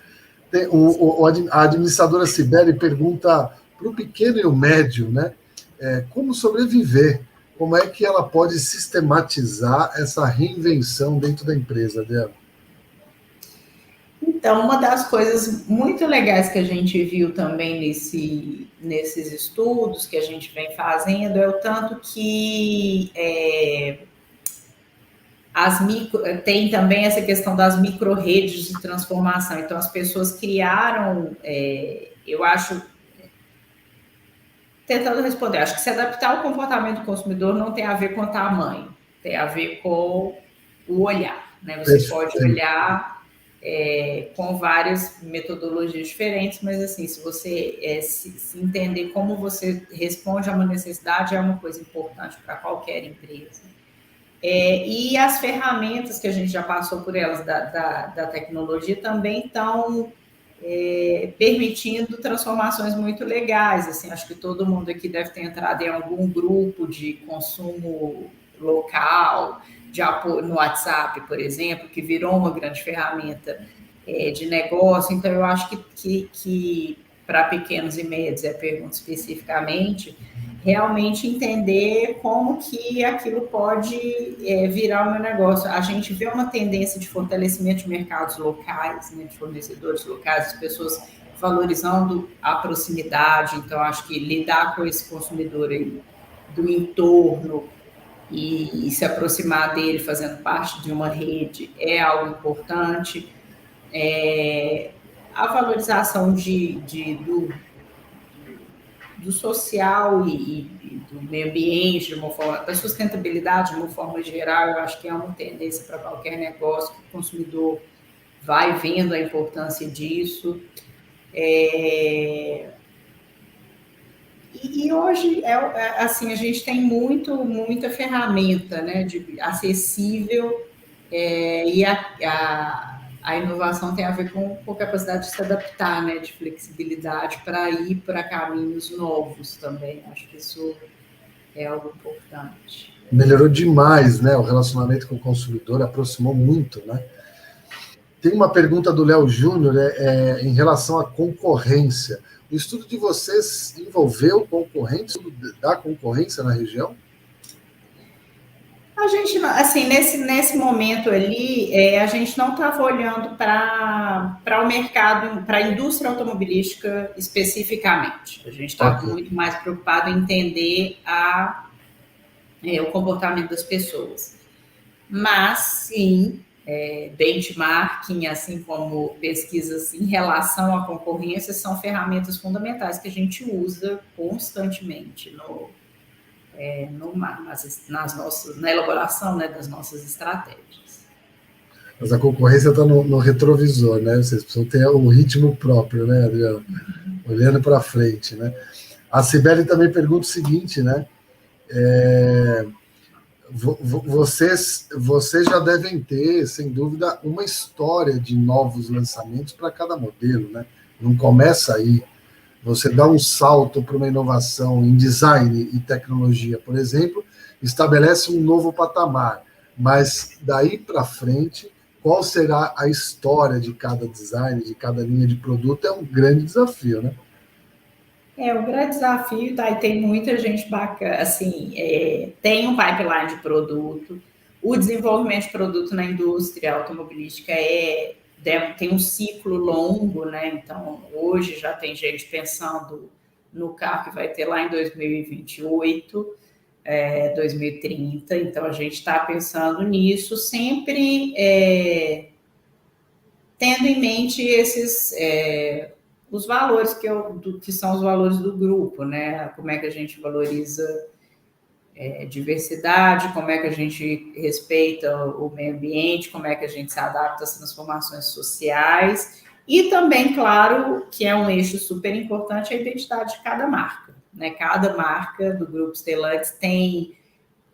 A administradora Sibeli pergunta para o pequeno e o médio, né? Como sobreviver? Como é que ela pode sistematizar essa reinvenção dentro da empresa dela? Então, uma das coisas muito legais que a gente viu também nesses estudos que a gente vem fazendo é o tanto que tem também essa questão das micro-redes de transformação. Então, as pessoas criaram, eu acho, tentando responder, acho que se adaptar ao comportamento do consumidor não tem a ver com o tamanho, tem a ver com o olhar, né? Você pode olhar com várias metodologias diferentes, mas assim, se você se entender como você responde a uma necessidade, é uma coisa importante para qualquer empresa. E as ferramentas que a gente já passou por elas da tecnologia também estão permitindo transformações muito legais. Assim, acho que todo mundo aqui deve ter entrado em algum grupo de consumo local, de apoio no WhatsApp, por exemplo, que virou uma grande ferramenta de negócio. Então, eu acho que para pequenos e médios, pergunta especificamente, realmente entender como que aquilo pode virar o meu negócio. A gente vê uma tendência de fortalecimento de mercados locais, né, de fornecedores locais, as pessoas valorizando a proximidade. Então, acho que lidar com esse consumidor aí do entorno e se aproximar dele fazendo parte de uma rede é algo importante. A valorização do social e do meio ambiente, de uma forma, da sustentabilidade de uma forma geral, eu acho que é uma tendência para qualquer negócio que o consumidor vai vendo a importância disso. E hoje, assim, a gente tem muita ferramenta, né, acessível, e a inovação tem a ver com capacidade de se adaptar, né, de flexibilidade para ir para caminhos novos também. Acho que isso é algo importante. Melhorou demais, né? O relacionamento com o consumidor aproximou muito, né? Tem uma pergunta do Léo Júnior em relação à concorrência. O estudo de vocês envolveu concorrentes, o estudo da concorrência na região? A gente, assim, nesse momento ali, a gente não estava olhando para o mercado, para a indústria automobilística especificamente. A gente estava muito mais preocupado em entender o comportamento das pessoas. Mas, sim, benchmarking, assim como pesquisas em relação à concorrência, são ferramentas fundamentais que a gente usa constantemente na elaboração, né, das nossas estratégias. Mas a concorrência está no retrovisor, né? Vocês precisam ter o ritmo próprio, né, Adriano? Olhando para frente, né? A Cibele também pergunta o seguinte, né? Vocês já devem ter, sem dúvida, uma história de novos lançamentos para cada modelo, né? Não começa aí. Você dá um salto para uma inovação em design e tecnologia, por exemplo, estabelece um novo patamar. Mas daí para frente, qual será a história de cada design, de cada linha de produto, é um grande desafio, né? O grande desafio, tá? E tem muita gente bacana, assim, tem um pipeline de produto, o desenvolvimento de produto na indústria automobilística tem um ciclo longo, né? Então, hoje já tem gente pensando no carro que vai ter lá em 2028, 2030, então a gente está pensando nisso, sempre tendo em mente os valores que são os valores do grupo, né? Como é que a gente valoriza diversidade, como é que a gente respeita o meio ambiente, como é que a gente se adapta às transformações sociais, e também, claro, que é um eixo super importante, a identidade de cada marca, né? Cada marca do Grupo Stellantis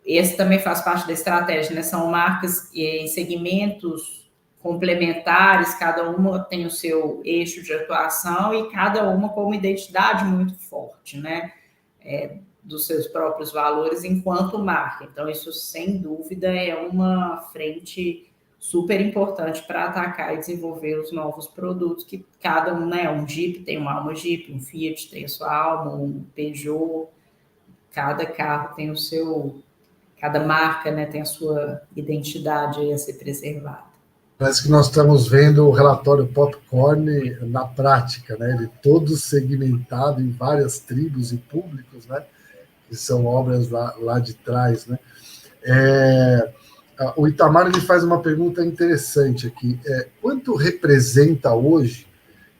esse também faz parte da estratégia, né? São marcas em segmentos complementares, cada uma tem o seu eixo de atuação e cada uma com uma identidade muito forte, né? Dos seus próprios valores enquanto marca. Então, isso, sem dúvida, é uma frente super importante para atacar e desenvolver os novos produtos, que cada um, né? Um Jeep tem uma alma Jeep, um Fiat tem a sua alma, um Peugeot, cada carro tem cada marca, né, tem a sua identidade aí a ser preservada. Parece que nós estamos vendo o relatório Popcorn na prática, né? Ele todo segmentado em várias tribos e públicos, né? Que são obras lá de trás, né? O Itamar ele faz uma pergunta interessante aqui. Quanto representa hoje,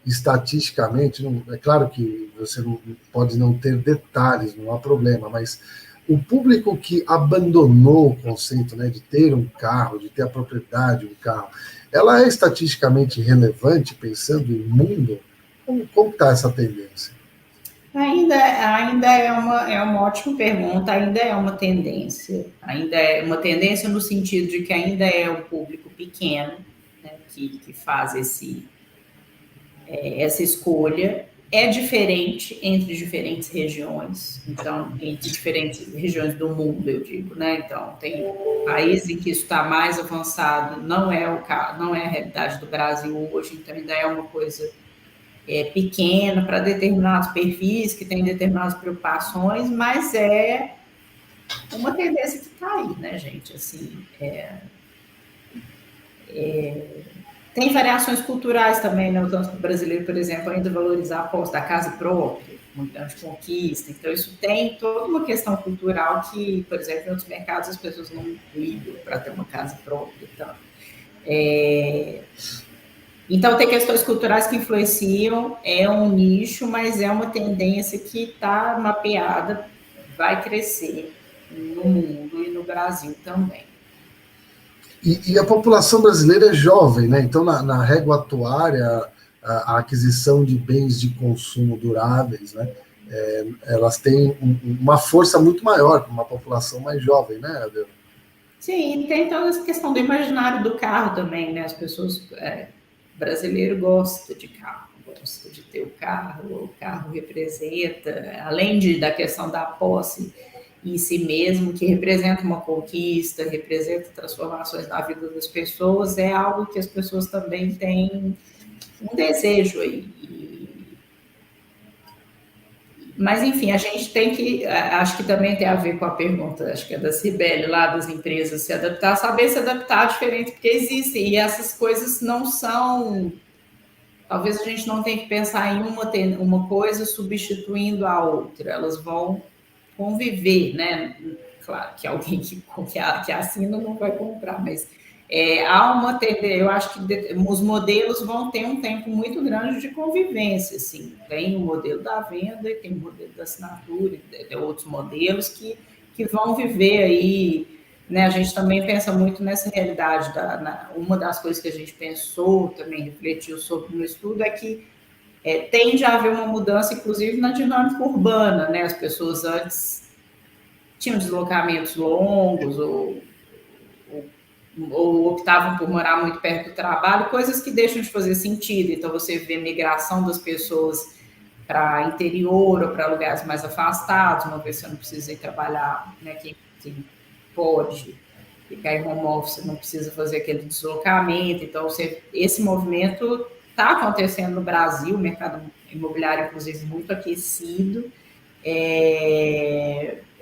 estatisticamente, é claro que você pode não ter detalhes, não há problema, mas o público que abandonou o conceito, né, de ter um carro, de ter a propriedade de um carro, ela é estatisticamente relevante, pensando em mundo? Como está essa tendência? Ainda é uma ótima pergunta, ainda é uma tendência no sentido de que ainda é um público pequeno, né, que faz essa escolha. É diferente entre diferentes regiões, então, entre diferentes regiões do mundo, eu digo, né? Então, tem países em que isso está mais avançado, não é a realidade do Brasil hoje, então ainda é uma coisa pequena para determinados perfis que têm determinadas preocupações, mas é uma tendência que está aí, né, gente? Assim, tem variações culturais também, né? O tanto brasileiro, por exemplo, ainda valorizar a posse da casa própria, muito de conquista. Então, isso tem toda uma questão cultural que, por exemplo, em outros mercados as pessoas não ligam para ter uma casa própria. Então, tem questões culturais que influenciam, é um nicho, mas é uma tendência que está mapeada, vai crescer no mundo e no Brasil também. E a população brasileira é jovem, né? Então, na régua atuária, a aquisição de bens de consumo duráveis, né? Elas têm uma força muito maior para uma população mais jovem, né, Adriana? Sim, e tem toda essa questão do imaginário do carro também, né? As pessoas, brasileiro gosta de carro, gosta de ter o carro representa, além da questão da posse em si mesmo, que representa uma conquista, representa transformações na vida das pessoas, é algo que as pessoas também têm um desejo aí. Mas, enfim, a gente tem que, acho que também tem a ver com a pergunta, acho que é da Cibele, lá das empresas, se adaptar, saber se adaptar diferente, porque existem, e essas coisas não são, talvez a gente não tenha que pensar em uma coisa substituindo a outra, elas vão conviver, né? Claro que alguém que assina não vai comprar, mas há uma tendência, eu acho que os modelos vão ter um tempo muito grande de convivência, assim. Tem o modelo da venda e tem o modelo da assinatura, e tem outros modelos que vão viver aí, né? A gente também pensa muito nessa realidade, uma das coisas que a gente pensou, também refletiu sobre no estudo, é que tende a haver uma mudança, inclusive, na dinâmica urbana, né? As pessoas antes tinham deslocamentos longos ou optavam por morar muito perto do trabalho, coisas que deixam de fazer sentido. Então, você vê migração das pessoas para interior ou para lugares mais afastados, uma vez que você não precisa ir trabalhar, né? Quem pode ficar em home office não precisa fazer aquele deslocamento. Então, esse movimento está acontecendo no Brasil, o mercado imobiliário, inclusive, muito aquecido.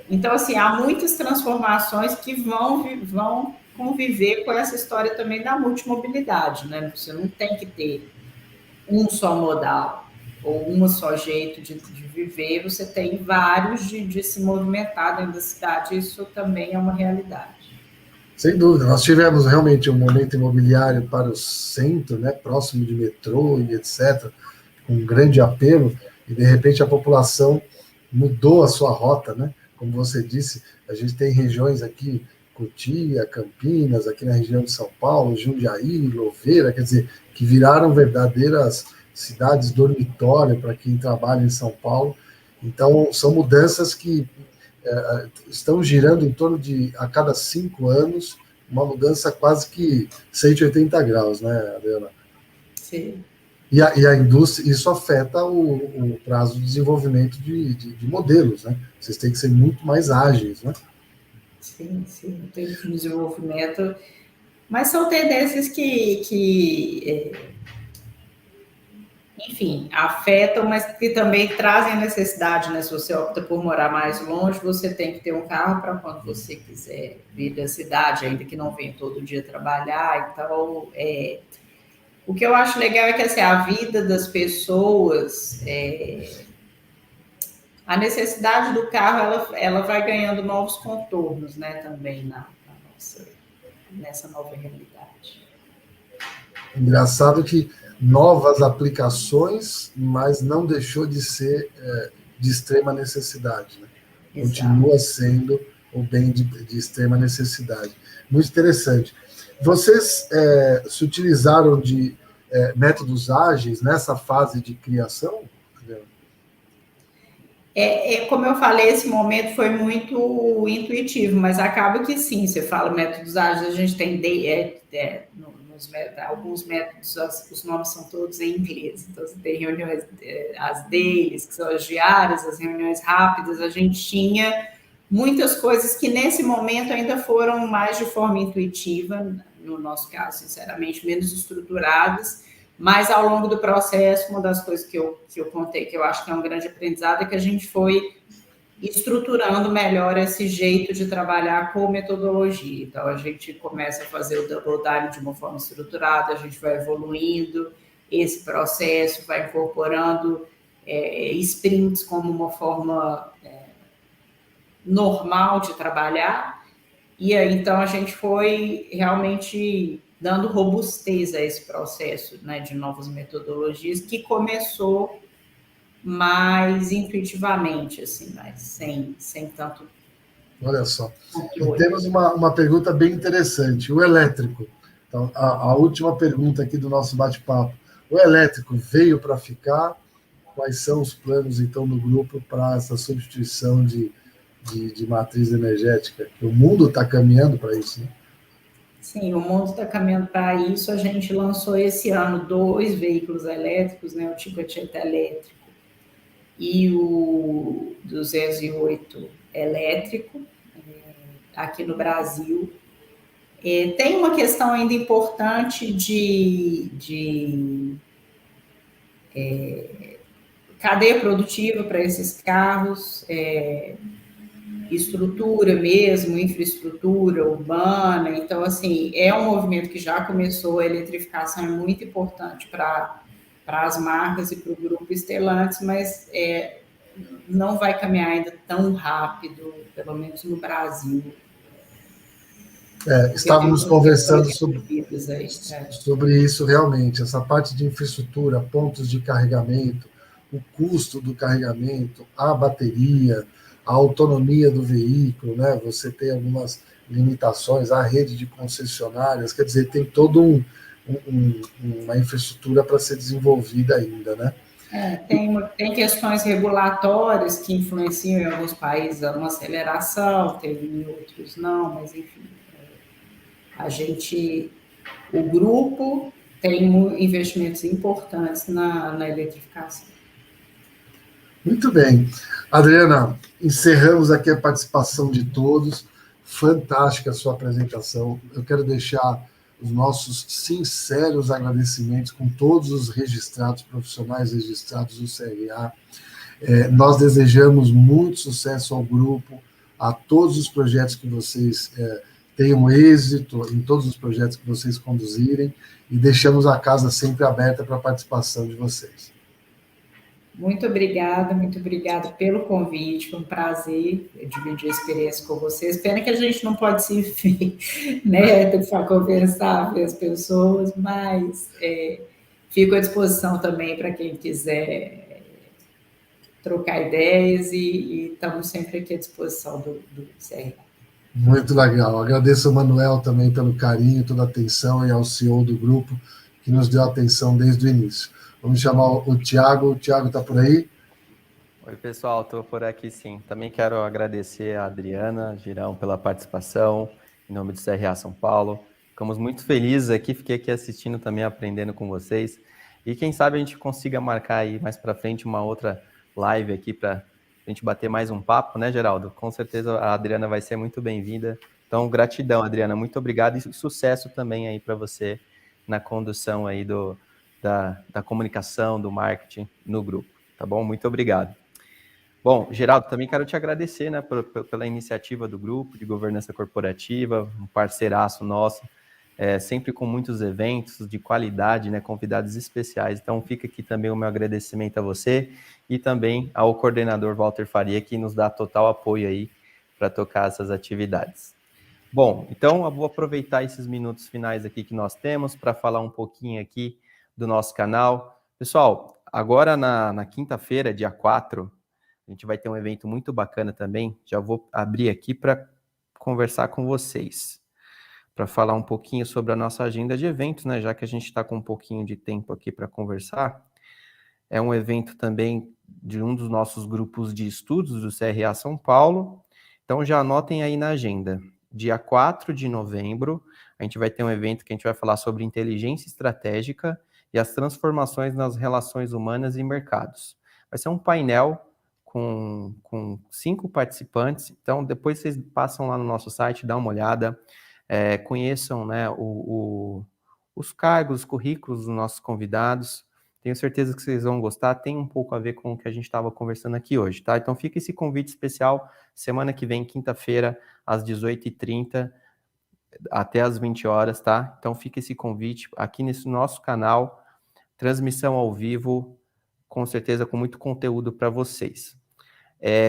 Então, assim, há muitas transformações que vão conviver com essa história também da multimobilidade, né? Você não tem que ter um só modal ou um só jeito de viver, você tem vários de se movimentar dentro da cidade, isso também é uma realidade. Sem dúvida, nós tivemos realmente um momento imobiliário para o centro, né, próximo de metrô e etc., com um grande apelo, e de repente a população mudou a sua rota, né? Como você disse, a gente tem regiões aqui, Cotia, Campinas, aqui na região de São Paulo, Jundiaí, Louveira, quer dizer, que viraram verdadeiras cidades dormitório para quem trabalha em São Paulo. Então, são mudanças que estão girando em torno de, a cada 5 anos, uma mudança quase que 180 graus, né, Adriana? Sim. E a indústria, isso afeta o prazo de desenvolvimento de modelos, né? Vocês têm que ser muito mais ágeis, né? Sim, tem desenvolvimento, mas são tendências que enfim, afetam, mas que também trazem a necessidade, né? Se você opta por morar mais longe, você tem que ter um carro para quando você quiser vir da cidade, ainda que não venha todo dia trabalhar. Então, o que eu acho legal é que assim, a vida das pessoas, a necessidade do carro, ela vai ganhando novos contornos, né? Também nessa nova realidade. Engraçado que novas aplicações, mas não deixou de ser de extrema necessidade, né? Continua sendo o bem de extrema necessidade. Muito interessante. Vocês se utilizaram de métodos ágeis nessa fase de criação? Como eu falei, esse momento foi muito intuitivo, mas acaba que sim, você fala métodos ágeis, a gente tem alguns métodos, os nomes são todos em inglês, então você tem reuniões, as dailies, que são as diárias, as reuniões rápidas, a gente tinha muitas coisas que nesse momento ainda foram mais de forma intuitiva, no nosso caso, sinceramente, menos estruturadas, mas ao longo do processo, uma das coisas que eu contei, que eu acho que é um grande aprendizado, é que a gente foi estruturando melhor esse jeito de trabalhar com metodologia. Então, a gente começa a fazer o double dive de uma forma estruturada, a gente vai evoluindo esse processo, vai incorporando sprints como uma forma normal de trabalhar, e aí, então, a gente foi realmente dando robustez a esse processo, né, de novas metodologias, que começou mais intuitivamente, assim, mas sem tanto Olha só. E temos uma pergunta bem interessante. O elétrico. Então, a última pergunta aqui do nosso bate-papo. O elétrico veio para ficar? Quais são os planos, então, do grupo para essa substituição de matriz energética? O mundo está caminhando para isso, né? Sim, o mundo está caminhando para isso. A gente lançou esse ano 2 veículos elétricos, né? O Tipo Tietê elétrico e o 208 elétrico, aqui no Brasil. Tem uma questão ainda importante de cadeia produtiva para esses carros, estrutura mesmo, infraestrutura urbana. Então, assim, é um movimento que já começou, a eletrificação é muito importante para as marcas e para o grupo Stellantis, mas não vai caminhar ainda tão rápido, pelo menos no Brasil. Estávamos conversando sobre isso realmente, essa parte de infraestrutura, pontos de carregamento, o custo do carregamento, a bateria, a autonomia do veículo, né? Você tem algumas limitações, a rede de concessionárias, quer dizer, tem toda uma infraestrutura para ser desenvolvida ainda, né? Tem questões regulatórias que influenciam em alguns países uma aceleração, teve em outros não, mas enfim, o grupo tem investimentos importantes na eletrificação. Muito bem. Adriana, encerramos aqui a participação de todos. Fantástica a sua apresentação. Eu quero deixar os nossos sinceros agradecimentos com todos os registrados, profissionais registrados do CRA. Nós desejamos muito sucesso ao grupo, a todos os projetos que vocês tenham êxito, em todos os projetos que vocês conduzirem, e deixamos a casa sempre aberta para a participação de vocês. Muito obrigada pelo convite, foi um prazer dividir a experiência com vocês. Pena que a gente não pode se ver, né, para conversar, ver as pessoas, mas fico à disposição também para quem quiser trocar ideias e estamos sempre aqui à disposição do CRA. Muito legal. Agradeço ao Manuel também pelo carinho, toda a atenção, e ao CEO do grupo, que nos deu atenção desde o início. Vamos chamar o Thiago. O Thiago está por aí? Oi, pessoal, estou por aqui sim. Também quero agradecer a Adriana Girão pela participação, em nome do CRA São Paulo. Ficamos muito felizes aqui, fiquei aqui assistindo também, aprendendo com vocês. E quem sabe a gente consiga marcar aí mais para frente uma outra live aqui para a gente bater mais um papo, né, Geraldo? Com certeza a Adriana vai ser muito bem-vinda. Então, gratidão, Adriana, muito obrigado e sucesso também aí para você na condução aí da comunicação, do marketing no grupo, tá bom? Muito obrigado. Bom, Geraldo, também quero te agradecer, né, pela iniciativa do grupo de governança corporativa, um parceiraço nosso, sempre com muitos eventos de qualidade, né, convidados especiais. Então, fica aqui também o meu agradecimento a você e também ao coordenador Walter Faria, que nos dá total apoio aí para tocar essas atividades. Bom, então eu vou aproveitar esses minutos finais aqui que nós temos para falar um pouquinho aqui do nosso canal. Pessoal, agora na quinta-feira, dia 4, a gente vai ter um evento muito bacana também. Já vou abrir aqui para conversar com vocês, para falar um pouquinho sobre a nossa agenda de eventos, né? Já que a gente está com um pouquinho de tempo aqui para conversar. É um evento também de um dos nossos grupos de estudos do CRA São Paulo. Então já anotem aí na agenda. Dia 4 de novembro, a gente vai ter um evento que a gente vai falar sobre inteligência estratégica e as transformações nas relações humanas e mercados. Vai ser um painel com 5 participantes, então depois vocês passam lá no nosso site, dá uma olhada, conheçam, né, os cargos, os currículos dos nossos convidados. Tenho certeza que vocês vão gostar, tem um pouco a ver com o que a gente estava conversando aqui hoje, tá? Então fica esse convite especial, semana que vem, quinta-feira, às 18h30, até às 20 horas, tá? Então fica esse convite aqui nesse nosso canal, transmissão ao vivo, com certeza com muito conteúdo para vocês.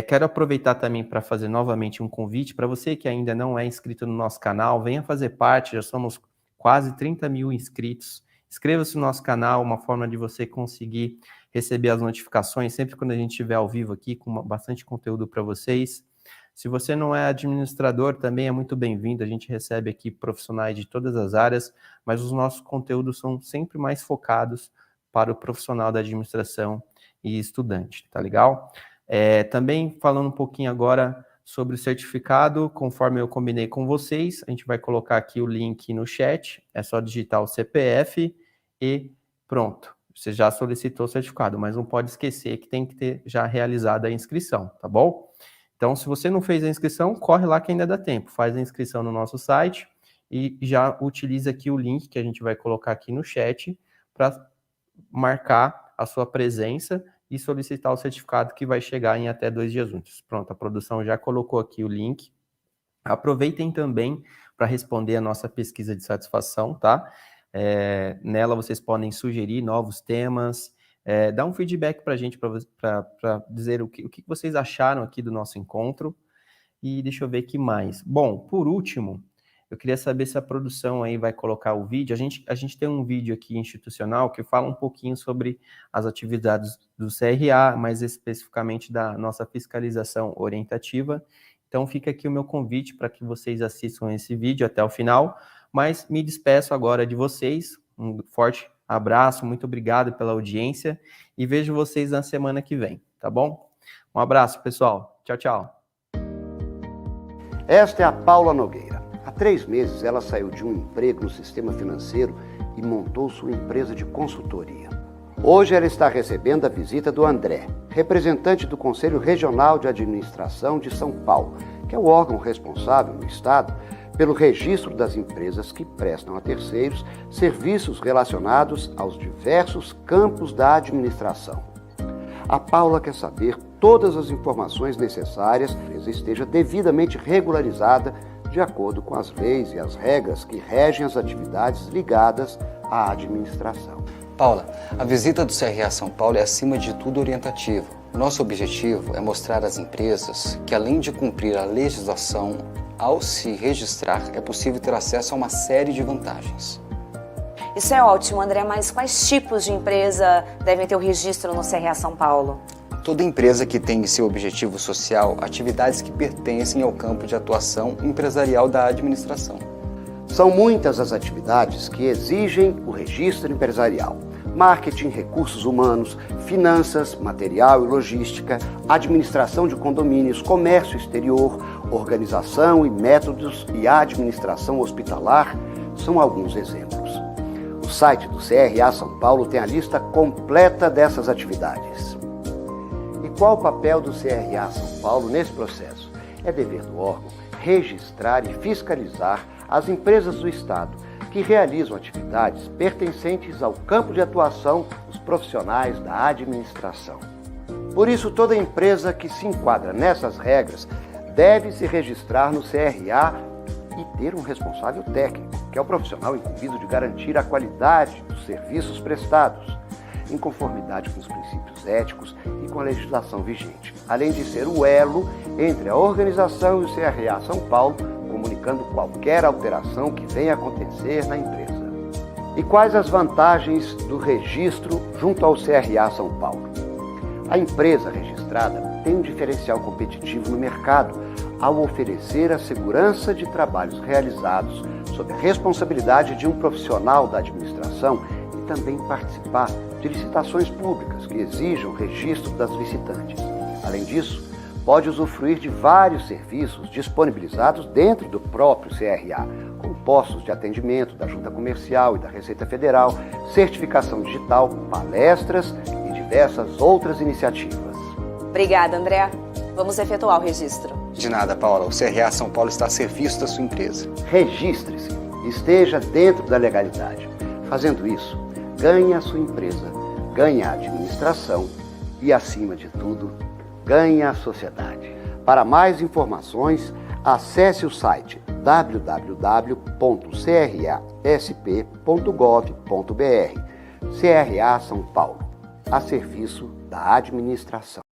Quero aproveitar também para fazer novamente um convite para você que ainda não é inscrito no nosso canal, venha fazer parte, já somos quase 30 mil inscritos. Inscreva-se no nosso canal, uma forma de você conseguir receber as notificações sempre quando a gente estiver ao vivo aqui, com bastante conteúdo para vocês. Se você não é administrador, também é muito bem-vindo. A gente recebe aqui profissionais de todas as áreas, mas os nossos conteúdos são sempre mais focados para o profissional da administração e estudante, tá legal? Também falando um pouquinho agora sobre o certificado, conforme eu combinei com vocês, a gente vai colocar aqui o link no chat, é só digitar o CPF e pronto. Você já solicitou o certificado, mas não pode esquecer que tem que ter já realizado a inscrição, tá bom? Então, se você não fez a inscrição, corre lá que ainda dá tempo. Faz a inscrição no nosso site e já utiliza aqui o link que a gente vai colocar aqui no chat para marcar a sua presença e solicitar o certificado que vai chegar em até 2 dias úteis. Pronto, a produção já colocou aqui o link. Aproveitem também para responder a nossa pesquisa de satisfação, tá? Nela vocês podem sugerir novos temas, dar um feedback para a gente, para dizer o que vocês acharam aqui do nosso encontro. E deixa eu ver aqui mais. Bom, por último, eu queria saber se a produção aí vai colocar o vídeo. A gente tem um vídeo aqui institucional que fala um pouquinho sobre as atividades do CRA, mais especificamente da nossa fiscalização orientativa. Então fica aqui o meu convite para que vocês assistam esse vídeo até o final, mas me despeço agora de vocês. Um forte abraço, muito obrigado pela audiência e vejo vocês na semana que vem, tá bom? Um abraço, pessoal. Tchau, tchau. Esta é a Paula Nogueira. Há 3 meses ela saiu de um emprego no sistema financeiro e montou sua empresa de consultoria. Hoje ela está recebendo a visita do André, representante do Conselho Regional de Administração de São Paulo, que é o órgão responsável no Estado pelo registro das empresas que prestam a terceiros serviços relacionados aos diversos campos da administração. A Paula quer saber todas as informações necessárias para que a empresa esteja devidamente regularizada de acordo com as leis e as regras que regem as atividades ligadas à administração. Paula, a visita do CRA São Paulo é acima de tudo orientativa. Nosso objetivo é mostrar às empresas que, além de cumprir a legislação, ao se registrar é possível ter acesso a uma série de vantagens. Isso é ótimo, André, mas quais tipos de empresa devem ter o registro no CRA São Paulo? Toda empresa que tem em seu objetivo social atividades que pertencem ao campo de atuação empresarial da administração. São muitas as atividades que exigem o registro empresarial. Marketing, recursos humanos, finanças, material e logística, administração de condomínios, comércio exterior, organização e métodos e administração hospitalar são alguns exemplos. O site do CRA São Paulo tem a lista completa dessas atividades. E qual o papel do CRA São Paulo nesse processo? É dever do órgão registrar e fiscalizar as empresas do Estado que realizam atividades pertencentes ao campo de atuação dos profissionais da administração. Por isso, toda empresa que se enquadra nessas regras deve se registrar no CRA e ter um responsável técnico, que é o profissional incumbido de garantir a qualidade dos serviços prestados, em conformidade com os princípios éticos e com a legislação vigente, além de ser o elo entre a organização e o CRA São Paulo, comunicando qualquer alteração que venha acontecer na empresa. E quais as vantagens do registro junto ao CRA São Paulo? A empresa registrada tem um diferencial competitivo no mercado ao oferecer a segurança de trabalhos realizados sob a responsabilidade de um profissional da administração e também participar de licitações públicas que exijam registro das licitantes. Além disso, pode usufruir de vários serviços disponibilizados dentro do próprio CRA, como postos de atendimento da Junta Comercial e da Receita Federal, certificação digital, palestras e diversas outras iniciativas. Obrigada, André. Vamos efetuar o registro. De nada, Paula. O CRA São Paulo está a serviço da sua empresa. Registre-se, esteja dentro da legalidade. Fazendo isso, ganhe a sua empresa, ganhe a administração e, acima de tudo, ganhe a sociedade. Para mais informações, acesse o site www.crasp.gov.br. CRA São Paulo, a serviço da administração.